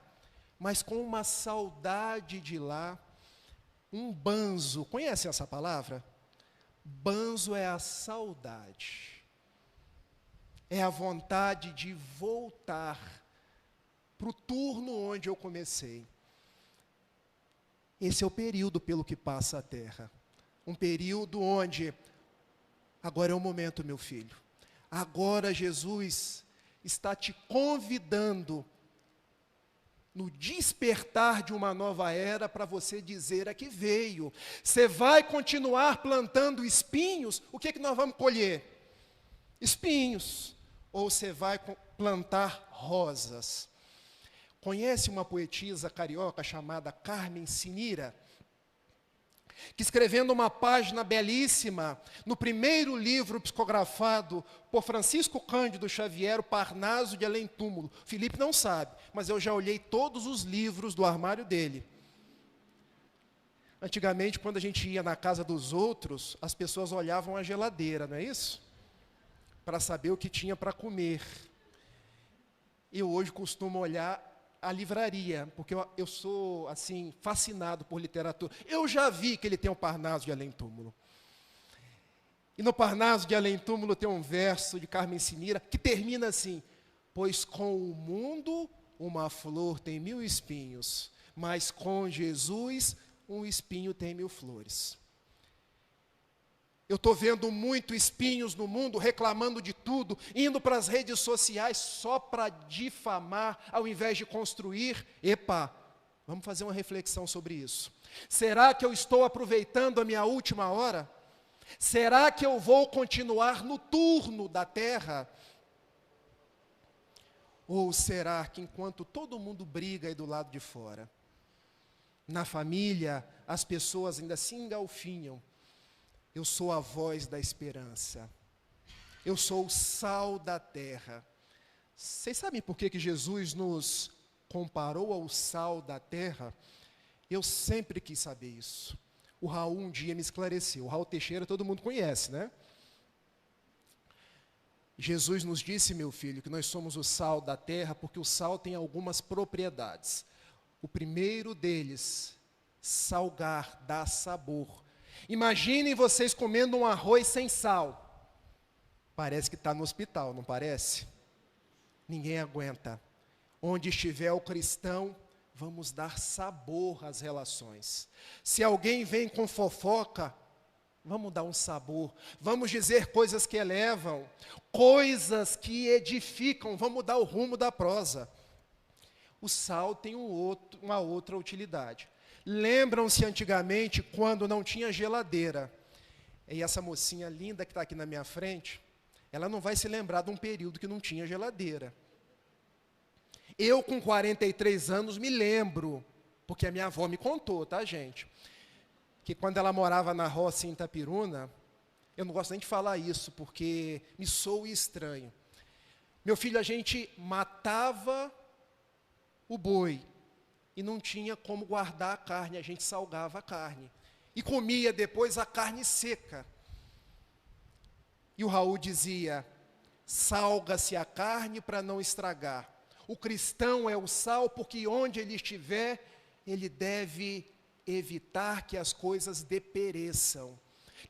Mas com uma saudade de lá, um banzo, conhece essa palavra? Banzo é a saudade, é a vontade de voltar para o turno onde eu comecei. Esse é o período pelo que passa a Terra. Um período onde, agora é o momento, meu filho. Agora Jesus está te convidando no despertar de uma nova era para você dizer a que veio. Você vai continuar plantando espinhos, o que nós vamos colher? Espinhos. Ou você vai plantar rosas. Conhece uma poetisa carioca chamada Carmen Sinira? Que escrevendo uma página belíssima, no primeiro livro psicografado por Francisco Cândido Xavier, o Parnaso de Além Túmulo. Felipe não sabe, mas eu já olhei todos os livros do armário dele. Antigamente, quando a gente ia na casa dos outros, as pessoas olhavam a geladeira, não é isso? Para saber o que tinha para comer. Eu hoje costumo olhar a livraria, porque eu sou, assim, fascinado por literatura. Eu já vi que ele tem o Parnaso de Além Túmulo. E no Parnaso de Além Túmulo tem um verso de Carmen Sinira que termina assim: pois com o mundo uma flor tem 1000 espinhos, mas com Jesus um espinho tem 1000 flores. Eu estou vendo muito espinhos no mundo, reclamando de tudo, indo para as redes sociais só para difamar, ao invés de construir. Epa, vamos fazer uma reflexão sobre isso. Será que eu estou aproveitando a minha última hora? Será que eu vou continuar no turno da terra? Ou será que enquanto todo mundo briga aí do lado de fora, na família, as pessoas ainda se engalfinham, eu sou a voz da esperança. Eu sou o sal da terra. Vocês sabem por que Jesus nos comparou ao sal da terra? Eu sempre quis saber isso. O Raul um dia me esclareceu. O Raul Teixeira todo mundo conhece, né? Jesus nos disse, meu filho, que nós somos o sal da terra porque o sal tem algumas propriedades. O primeiro deles, salgar, dá sabor. Imaginem vocês comendo um arroz sem sal. Parece que está no hospital, não parece? Ninguém aguenta. Onde estiver o cristão, vamos dar sabor às relações. Se alguém vem com fofoca, vamos dar um sabor. Vamos dizer coisas que elevam, coisas que edificam, vamos mudar o rumo da prosa. O sal tem uma outra utilidade. Lembram-se antigamente quando não tinha geladeira? E essa mocinha linda que está aqui na minha frente, ela não vai se lembrar de um período que não tinha geladeira. Eu com 43 anos me lembro, porque a minha avó me contou, tá, gente? Que quando ela morava na roça em Itapiruna, eu não gosto nem de falar isso, porque me soa estranho. Meu filho, a gente matava o boi, e não tinha como guardar a carne, a gente salgava a carne. E comia depois a carne seca. E o Raul dizia, salga-se a carne para não estragar. O cristão é o sal, porque onde ele estiver, ele deve evitar que as coisas depereçam.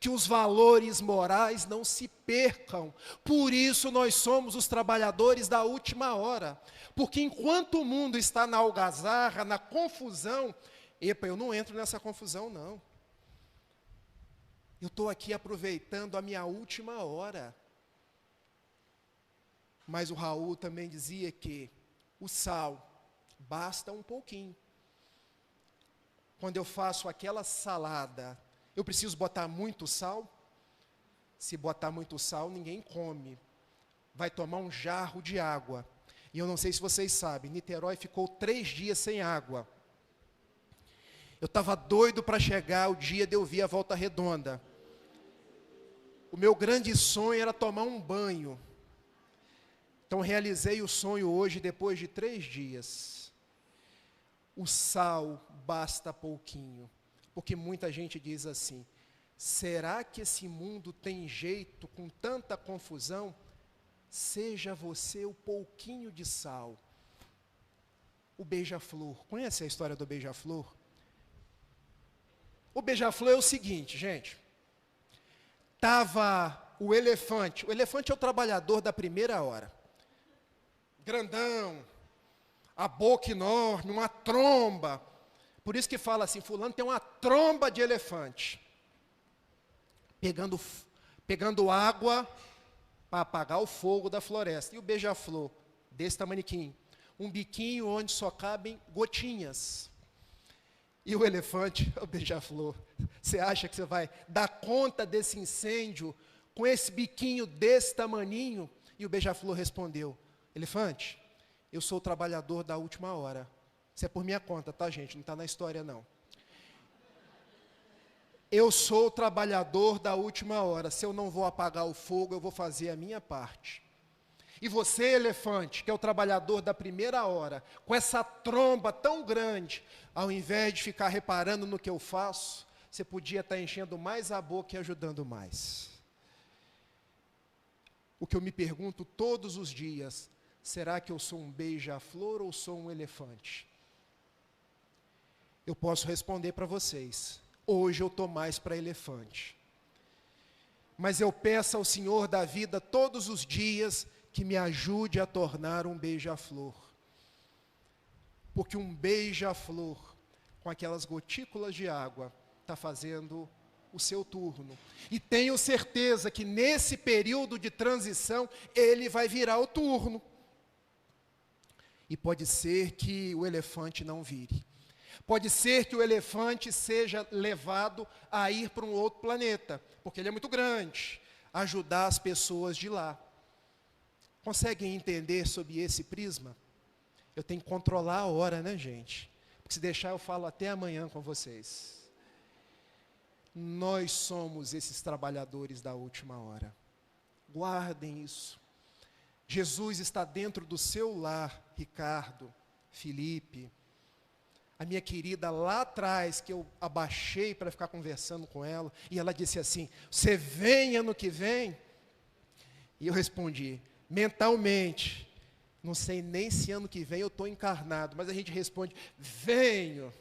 que os valores morais não se percam. Por isso nós somos os trabalhadores da última hora. Porque enquanto o mundo está na algazarra, na confusão, eu não entro nessa confusão, não. Eu estou aqui aproveitando a minha última hora. Mas o Raul também dizia que o sal basta um pouquinho. Quando eu faço aquela salada, eu preciso botar muito sal? Se botar muito sal, ninguém come. Vai tomar um jarro de água. E eu não sei se vocês sabem, Niterói ficou 3 dias sem água. Eu estava doido para chegar o dia de eu vir a Volta Redonda. O meu grande sonho era tomar um banho. Então realizei o sonho hoje depois de 3 dias. O sal basta pouquinho. Porque muita gente diz assim, será que esse mundo tem jeito com tanta confusão? Seja você o pouquinho de sal. O beija-flor, conhece a história do beija-flor? O beija-flor é o seguinte, gente. Tava o elefante é o trabalhador da primeira hora. Grandão, a boca enorme, uma tromba. Por isso que fala assim, fulano tem uma tromba de elefante. Pegando água para apagar o fogo da floresta. E o beija-flor, desse tamaniquinho. Um biquinho onde só cabem gotinhas. E o elefante, o beija-flor, você acha que você vai dar conta desse incêndio com esse biquinho desse tamaninho? E o beija-flor respondeu, elefante, eu sou o trabalhador da última hora. Isso é por minha conta, tá, gente? Não está na história, não. Eu sou o trabalhador da última hora. Se eu não vou apagar o fogo, eu vou fazer a minha parte. E você, elefante, que é o trabalhador da primeira hora, com essa tromba tão grande, ao invés de ficar reparando no que eu faço, você podia estar enchendo mais a boca e ajudando mais. O que eu me pergunto todos os dias, será que eu sou um beija-flor ou sou um elefante? Eu posso responder para vocês. Hoje eu estou mais para elefante. Mas eu peço ao Senhor da vida todos os dias que me ajude a tornar um beija-flor. Porque um beija-flor, com aquelas gotículas de água, está fazendo o seu turno. E tenho certeza que nesse período de transição, ele vai virar o turno. E pode ser que o elefante não vire. Pode ser que o elefante seja levado a ir para um outro planeta, porque ele é muito grande, ajudar as pessoas de lá. Conseguem entender sob esse prisma? Eu tenho que controlar a hora, né, gente? Porque se deixar eu falo até amanhã com vocês. Nós somos esses trabalhadores da última hora. Guardem isso. Jesus está dentro do seu lar, Ricardo, Felipe, a minha querida lá atrás, que eu abaixei para ficar conversando com ela, e ela disse assim, você vem ano que vem? E eu respondi, mentalmente, não sei nem se ano que vem eu estou encarnado, mas a gente responde, venho.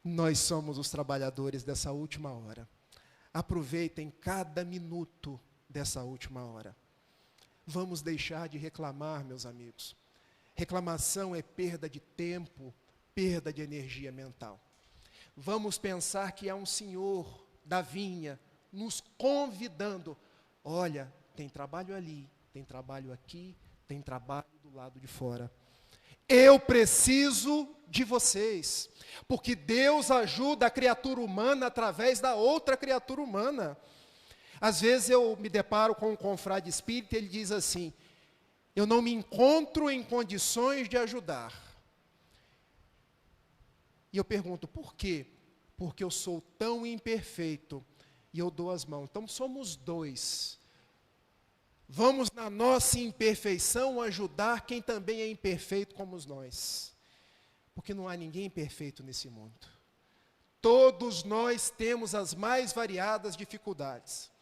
Nós somos os trabalhadores dessa última hora. Aproveitem cada minuto dessa última hora. Vamos deixar de reclamar, meus amigos. Reclamação é perda de tempo, perda de energia mental. Vamos pensar que há um Senhor da vinha nos convidando. Olha, tem trabalho ali, tem trabalho aqui, tem trabalho do lado de fora. Eu preciso de vocês, porque Deus ajuda a criatura humana através da outra criatura humana. Às vezes eu me deparo com um confrade espírita e ele diz assim, eu não me encontro em condições de ajudar. E eu pergunto, por quê? Porque eu sou tão imperfeito e eu dou as mãos. Então somos dois. Vamos na nossa imperfeição ajudar quem também é imperfeito como nós. Porque não há ninguém perfeito nesse mundo. Todos nós temos as mais variadas dificuldades.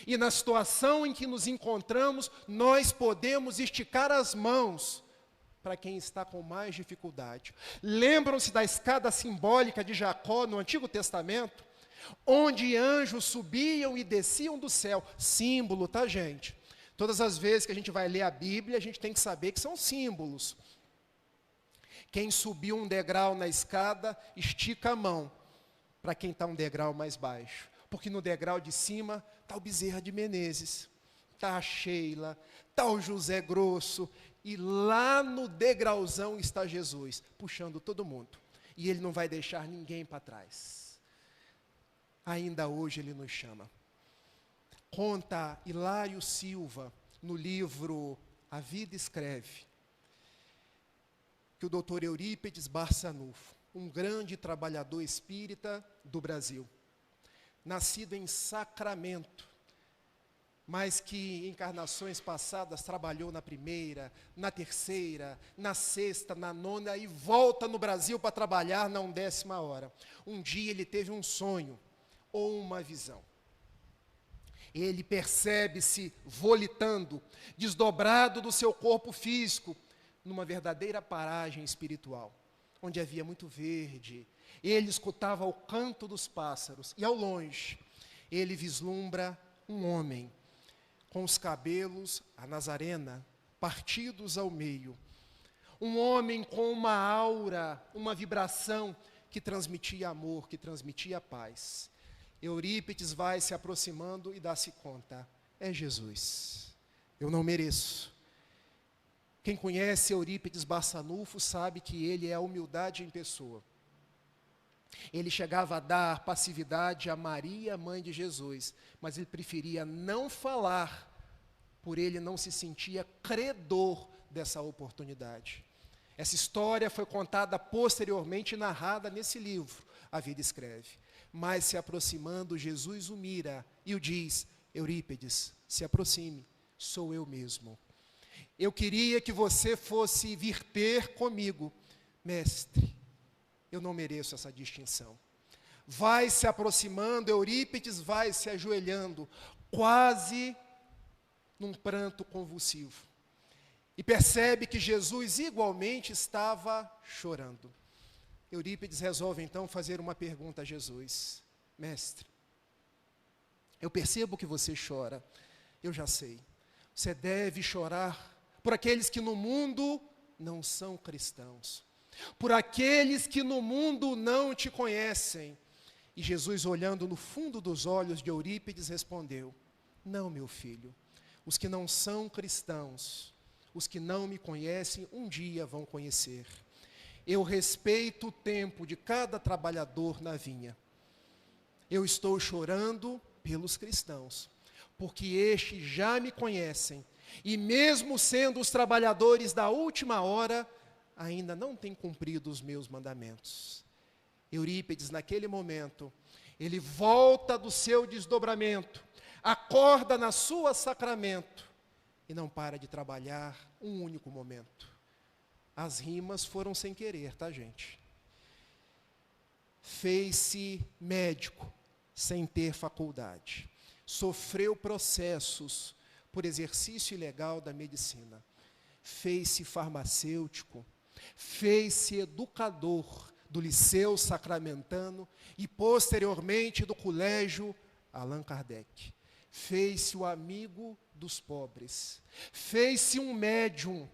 E na situação em que nos encontramos, nós podemos esticar as mãos para quem está com mais dificuldade. Lembram-se da escada simbólica de Jacó no Antigo Testamento? onde anjos subiam e desciam do céu. Símbolo, tá, gente? Todas as vezes que a gente vai ler a Bíblia, a gente tem que saber que são símbolos. Quem subiu um degrau na escada, estica a mão para quem está um degrau mais baixo. Porque no degrau de cima está o Bezerra de Menezes, está a Sheila, está o José Grosso, e lá no degrauzão está Jesus, puxando todo mundo. E Ele não vai deixar ninguém para trás. Ainda hoje Ele nos chama. Conta Hilário Silva, no livro A Vida Escreve, que o doutor Eurípides Barçanufo, um grande trabalhador espírita do Brasil, nascido em Sacramento, mas que em encarnações passadas trabalhou na primeira, na terceira, na sexta, na nona, e volta no Brasil para trabalhar na 10ª hora. Um dia ele teve um sonho, ou uma visão. Ele percebe-se volitando, desdobrado do seu corpo físico, numa verdadeira paragem espiritual, onde havia muito verde. Ele escutava o canto dos pássaros, e ao longe, ele vislumbra um homem, com os cabelos a Nazarena, partidos ao meio. Um homem com uma aura, uma vibração que transmitia amor, que transmitia paz. Eurípides vai se aproximando e dá-se conta, é Jesus. Eu não mereço. Quem conhece Eurípides Barçanufo sabe que ele é a humildade em pessoa. Ele chegava a dar passividade a Maria, mãe de Jesus, mas ele preferia não falar, por ele não se sentia credor dessa oportunidade. Essa história foi contada posteriormente e narrada nesse livro, A Vida Escreve. Mas se aproximando, Jesus o mira e o diz, Eurípides, se aproxime, sou eu mesmo. Eu queria que você fosse vir ter comigo, mestre, eu não mereço essa distinção. Vai se aproximando, Eurípides vai se ajoelhando, quase num pranto convulsivo. E percebe que Jesus igualmente estava chorando. Eurípides resolve então fazer uma pergunta a Jesus. Mestre, eu percebo que você chora, eu já sei. Você deve chorar por aqueles que no mundo não são cristãos, por aqueles que no mundo não te conhecem. E Jesus, olhando no fundo dos olhos de Eurípides, respondeu, não, meu filho, os que não são cristãos, os que não me conhecem, um dia vão conhecer. Eu respeito o tempo de cada trabalhador na vinha. Eu estou chorando pelos cristãos, porque estes já me conhecem, e mesmo sendo os trabalhadores da última hora, ainda não têm cumprido os meus mandamentos. Eurípides, naquele momento, ele volta do seu desdobramento, acorda na sua sacramento, e não para de trabalhar um único momento. As rimas foram sem querer, tá, gente? Fez-se médico sem ter faculdade. Sofreu processos por exercício ilegal da medicina. Fez-se farmacêutico. Fez-se educador do Liceu Sacramentano e, posteriormente, do Colégio Allan Kardec. Fez-se o amigo dos pobres. Fez-se um médium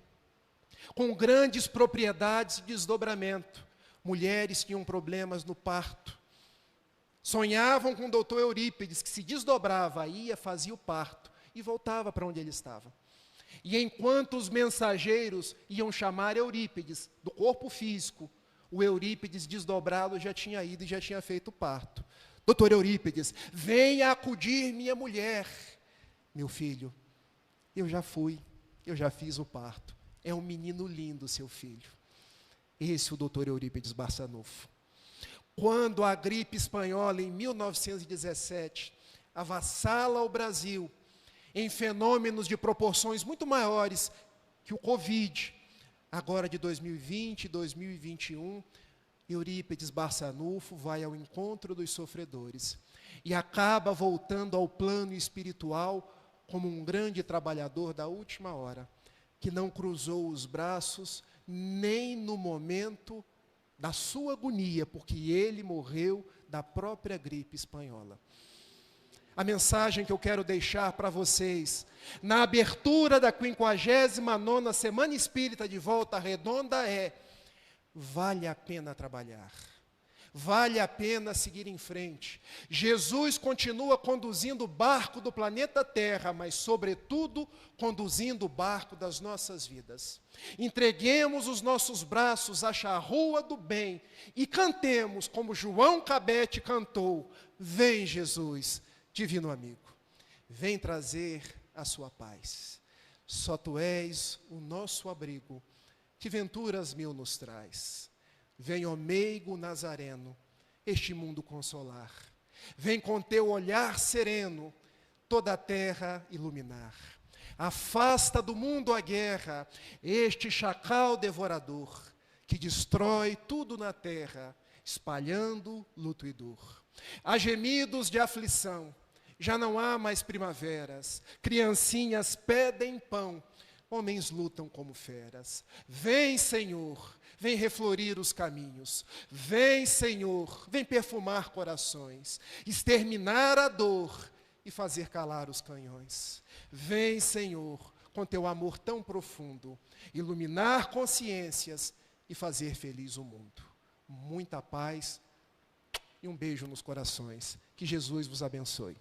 com grandes propriedades de desdobramento. Mulheres tinham problemas no parto. Sonhavam com o doutor Eurípides, que se desdobrava, ia, fazia o parto e voltava para onde ele estava. E enquanto os mensageiros iam chamar Eurípides do corpo físico, o Eurípides desdobrado já tinha ido e já tinha feito o parto. Doutor Eurípides, venha acudir minha mulher. Meu filho, eu já fui, eu já fiz o parto. É um menino lindo, seu filho. Esse é o doutor Eurípides Barçanufo. Quando a gripe espanhola, em 1917, avassala o Brasil, em fenômenos de proporções muito maiores que o Covid, agora de 2020 e 2021, Eurípides Barçanufo vai ao encontro dos sofredores e acaba voltando ao plano espiritual como um grande trabalhador da última hora, que não cruzou os braços nem no momento da sua agonia, porque ele morreu da própria gripe espanhola. A mensagem que eu quero deixar para vocês, na abertura da 59ª Semana Espírita de Volta Redonda é: vale a pena trabalhar. Vale a pena seguir em frente. Jesus continua conduzindo o barco do planeta Terra, mas, sobretudo, conduzindo o barco das nossas vidas. Entreguemos os nossos braços à charrua do bem e cantemos como João Cabete cantou: vem, Jesus, divino amigo, vem trazer a sua paz. Só tu és o nosso abrigo, que venturas mil nos traz. Vem, ó meigo nazareno, este mundo consolar. Vem com teu olhar sereno, toda a terra iluminar. Afasta do mundo a guerra, este chacal devorador, que destrói tudo na terra, espalhando luto e dor. Há gemidos de aflição, já não há mais primaveras, criancinhas pedem pão, homens lutam como feras. Vem, Senhor, vem reflorir os caminhos. Vem, Senhor, vem perfumar corações, exterminar a dor e fazer calar os canhões. Vem, Senhor, com teu amor tão profundo, iluminar consciências e fazer feliz o mundo. Muita paz e um beijo nos corações. Que Jesus vos abençoe.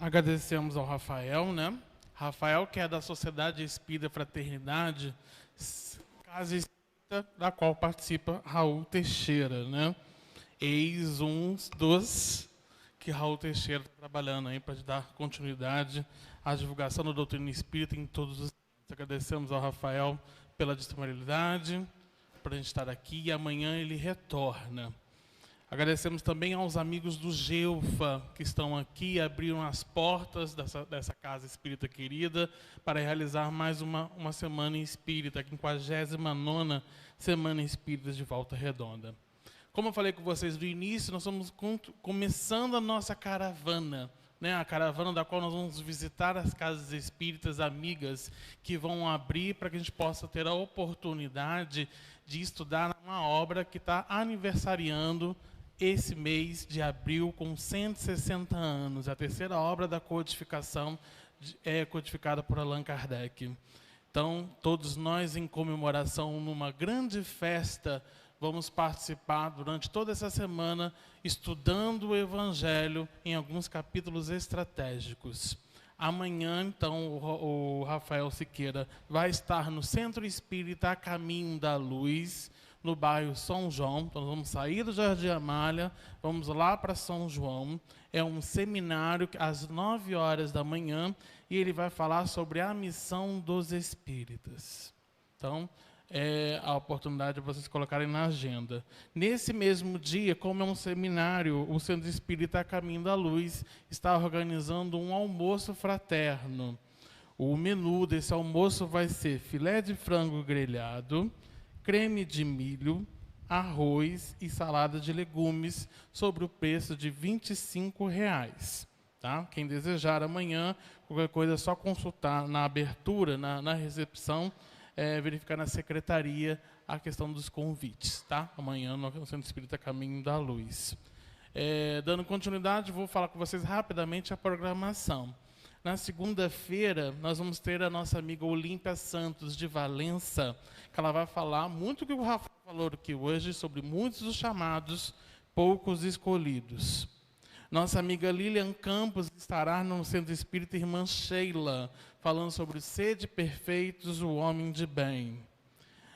Agradecemos ao Rafael, né? Rafael, que é da Sociedade Espírita Fraternidade, Casa Espírita, da qual participa Raul Teixeira, né? Eis um dos que Raul Teixeira está trabalhando aí para dar continuidade à divulgação da doutrina espírita em todos os. Agradecemos ao Rafael pela disponibilidade, para a gente estar aqui, e amanhã ele retorna. Agradecemos também aos amigos do Geufa, que estão aqui, abriram as portas dessa casa espírita querida, para realizar mais uma semana espírita, a 59ª Semana Espírita de Volta Redonda. Como eu falei com vocês no início, nós estamos começando a nossa caravana, né? A caravana da qual nós vamos visitar as casas espíritas amigas que vão abrir para que a gente possa ter a oportunidade de estudar uma obra que está aniversariando esse mês de abril com 160 anos, a terceira obra da codificação codificada por Allan Kardec. Então, todos nós, em comemoração, numa grande festa, vamos participar durante toda essa semana, estudando o Evangelho em alguns capítulos estratégicos. Amanhã, então, o Rafael Siqueira vai estar no Centro Espírita A Caminho da Luz, no bairro São João. Então, nós vamos sair do Jardim Amália, vamos lá para São João. É um seminário às 9 horas da manhã e ele vai falar sobre a missão dos espíritas. Então, é a oportunidade de vocês colocarem na agenda. Nesse mesmo dia, como é um seminário, o Centro Espírita A Caminho da Luz está organizando um almoço fraterno. O menu desse almoço vai ser filé de frango grelhado, creme de milho, arroz e salada de legumes, sobre o preço de R$ 25. Tá? Quem desejar amanhã, qualquer coisa é só consultar na abertura, na recepção, verificar na secretaria a questão dos convites. Tá? Amanhã no Centro Espírita Caminho da Luz. Dando continuidade, vou falar com vocês rapidamente a programação. Na segunda-feira, nós vamos ter a nossa amiga Olímpia Santos, de Valença, que ela vai falar muito o que o Rafa falou aqui hoje, sobre muitos dos chamados, poucos escolhidos. Nossa amiga Lilian Campos estará no Centro Espírita Irmã Sheila, falando sobre sede perfeitos, o homem de bem.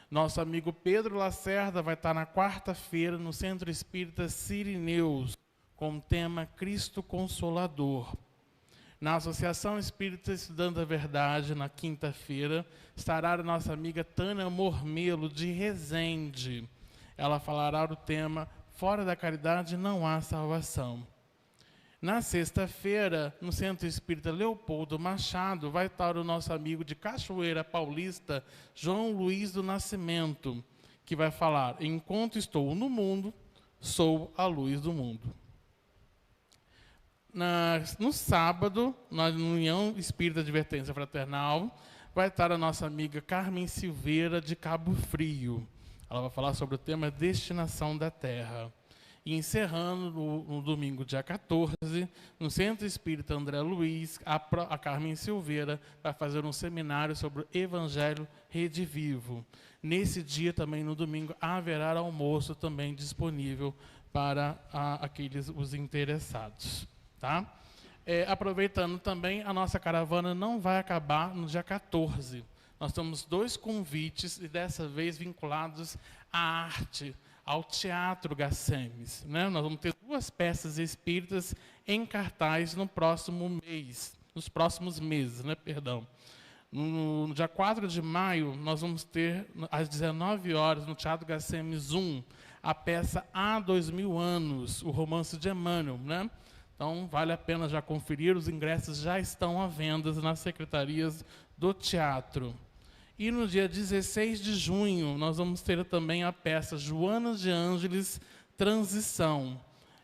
Nosso amigo Pedro Lacerda vai estar na quarta-feira no Centro Espírita Sirineus, com o tema Cristo Consolador. Na Associação Espírita Estudando a Verdade, na quinta-feira, estará a nossa amiga Tânia Mormelo, de Resende. Ela falará do tema Fora da Caridade não há salvação. Na sexta-feira, no Centro Espírita Leopoldo Machado, vai estar o nosso amigo de Cachoeira Paulista, João Luiz do Nascimento, que vai falar: enquanto estou no mundo, Sou a luz do mundo. No sábado, na União Espírita de Advertência Fraternal, vai estar a nossa amiga Carmen Silveira, de Cabo Frio. Ela vai falar sobre o tema Destinação da Terra. E encerrando no domingo, dia 14, no Centro Espírita André Luiz, a Carmen Silveira vai fazer um seminário sobre o Evangelho Rede Vivo. Nesse dia, também no domingo, haverá almoço também disponível para os interessados. Tá? Aproveitando também, a nossa caravana não vai acabar no dia 14. Nós temos 2 convites, e dessa vez vinculados à arte, ao Teatro Gassemes, né? Nós vamos ter 2 peças espíritas em cartaz nos próximos meses, né? Perdão. No dia 4 de maio, nós vamos ter, às 19 horas, no Teatro Gassemes 1, a peça Há 2000 Anos, o romance de Emmanuel, né? Então, vale a pena já conferir, os ingressos já estão à venda nas secretarias do teatro. E no dia 16 de junho, nós vamos ter também a peça Joana de Ângeles, Transição.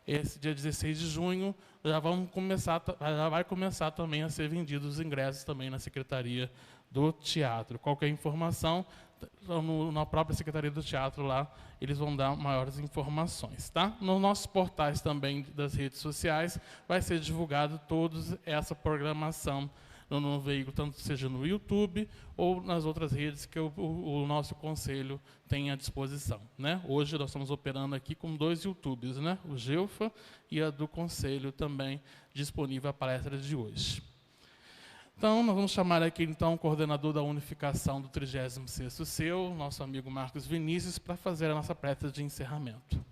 Esse dia 16 de junho já vai começar também a ser vendidos os ingressos também na secretaria do teatro. Qualquer informação, na própria secretaria do teatro lá, eles vão dar maiores informações. Tá? Nos nossos portais também das redes sociais vai ser divulgado toda essa programação no veículo, tanto seja no YouTube ou nas outras redes que o nosso conselho tem à disposição. Né? Hoje nós estamos operando aqui com 2 YouTubes, né? O Geufa e a do conselho também disponível a palestra de hoje. Então, nós vamos chamar aqui então o coordenador da unificação do 36º CEU, nosso amigo Marcos Vinícius, para fazer a nossa prece de encerramento.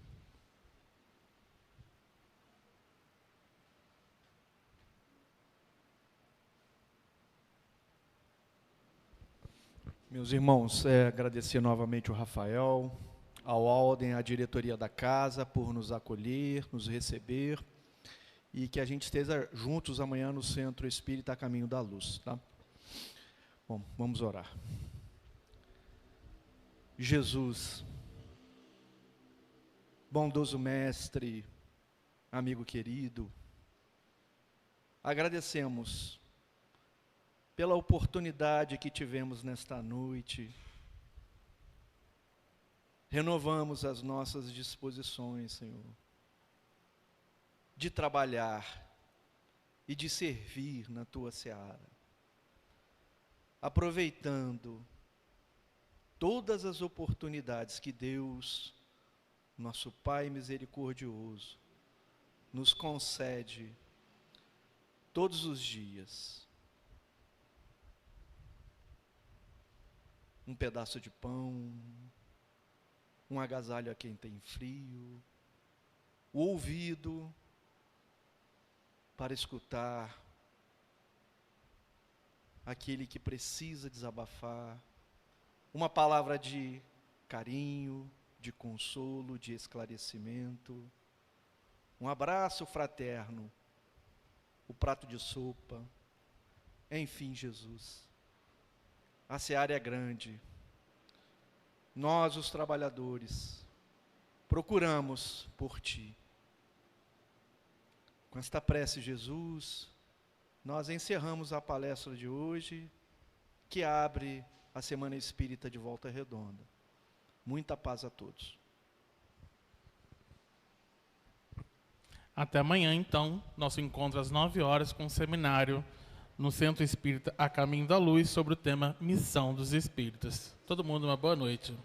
Meus irmãos, agradecer novamente o Rafael, ao Alden, à diretoria da casa, por nos acolher, nos receber, e que a gente esteja juntos amanhã no Centro Espírita Caminho da Luz. Tá? Bom, vamos orar. Jesus, bondoso mestre, amigo querido, agradecemos pela oportunidade que tivemos nesta noite. Renovamos as nossas disposições, Senhor, de trabalhar e de servir na Tua seara, aproveitando todas as oportunidades que Deus, nosso Pai misericordioso, nos concede todos os dias. Um pedaço de pão, um agasalho a quem tem frio, o ouvido para escutar aquele que precisa desabafar, uma palavra de carinho, de consolo, de esclarecimento, um abraço fraterno, o prato de sopa, enfim, Jesus. A seara é grande. Nós, os trabalhadores, procuramos por Ti. Com esta prece, Jesus, nós encerramos a palestra de hoje, que abre a Semana Espírita de Volta Redonda. Muita paz a todos. Até amanhã, então, nosso encontro às 9 horas com o seminário no Centro Espírita A Caminho da Luz, sobre o tema Missão dos Espíritas. Todo mundo, uma boa noite.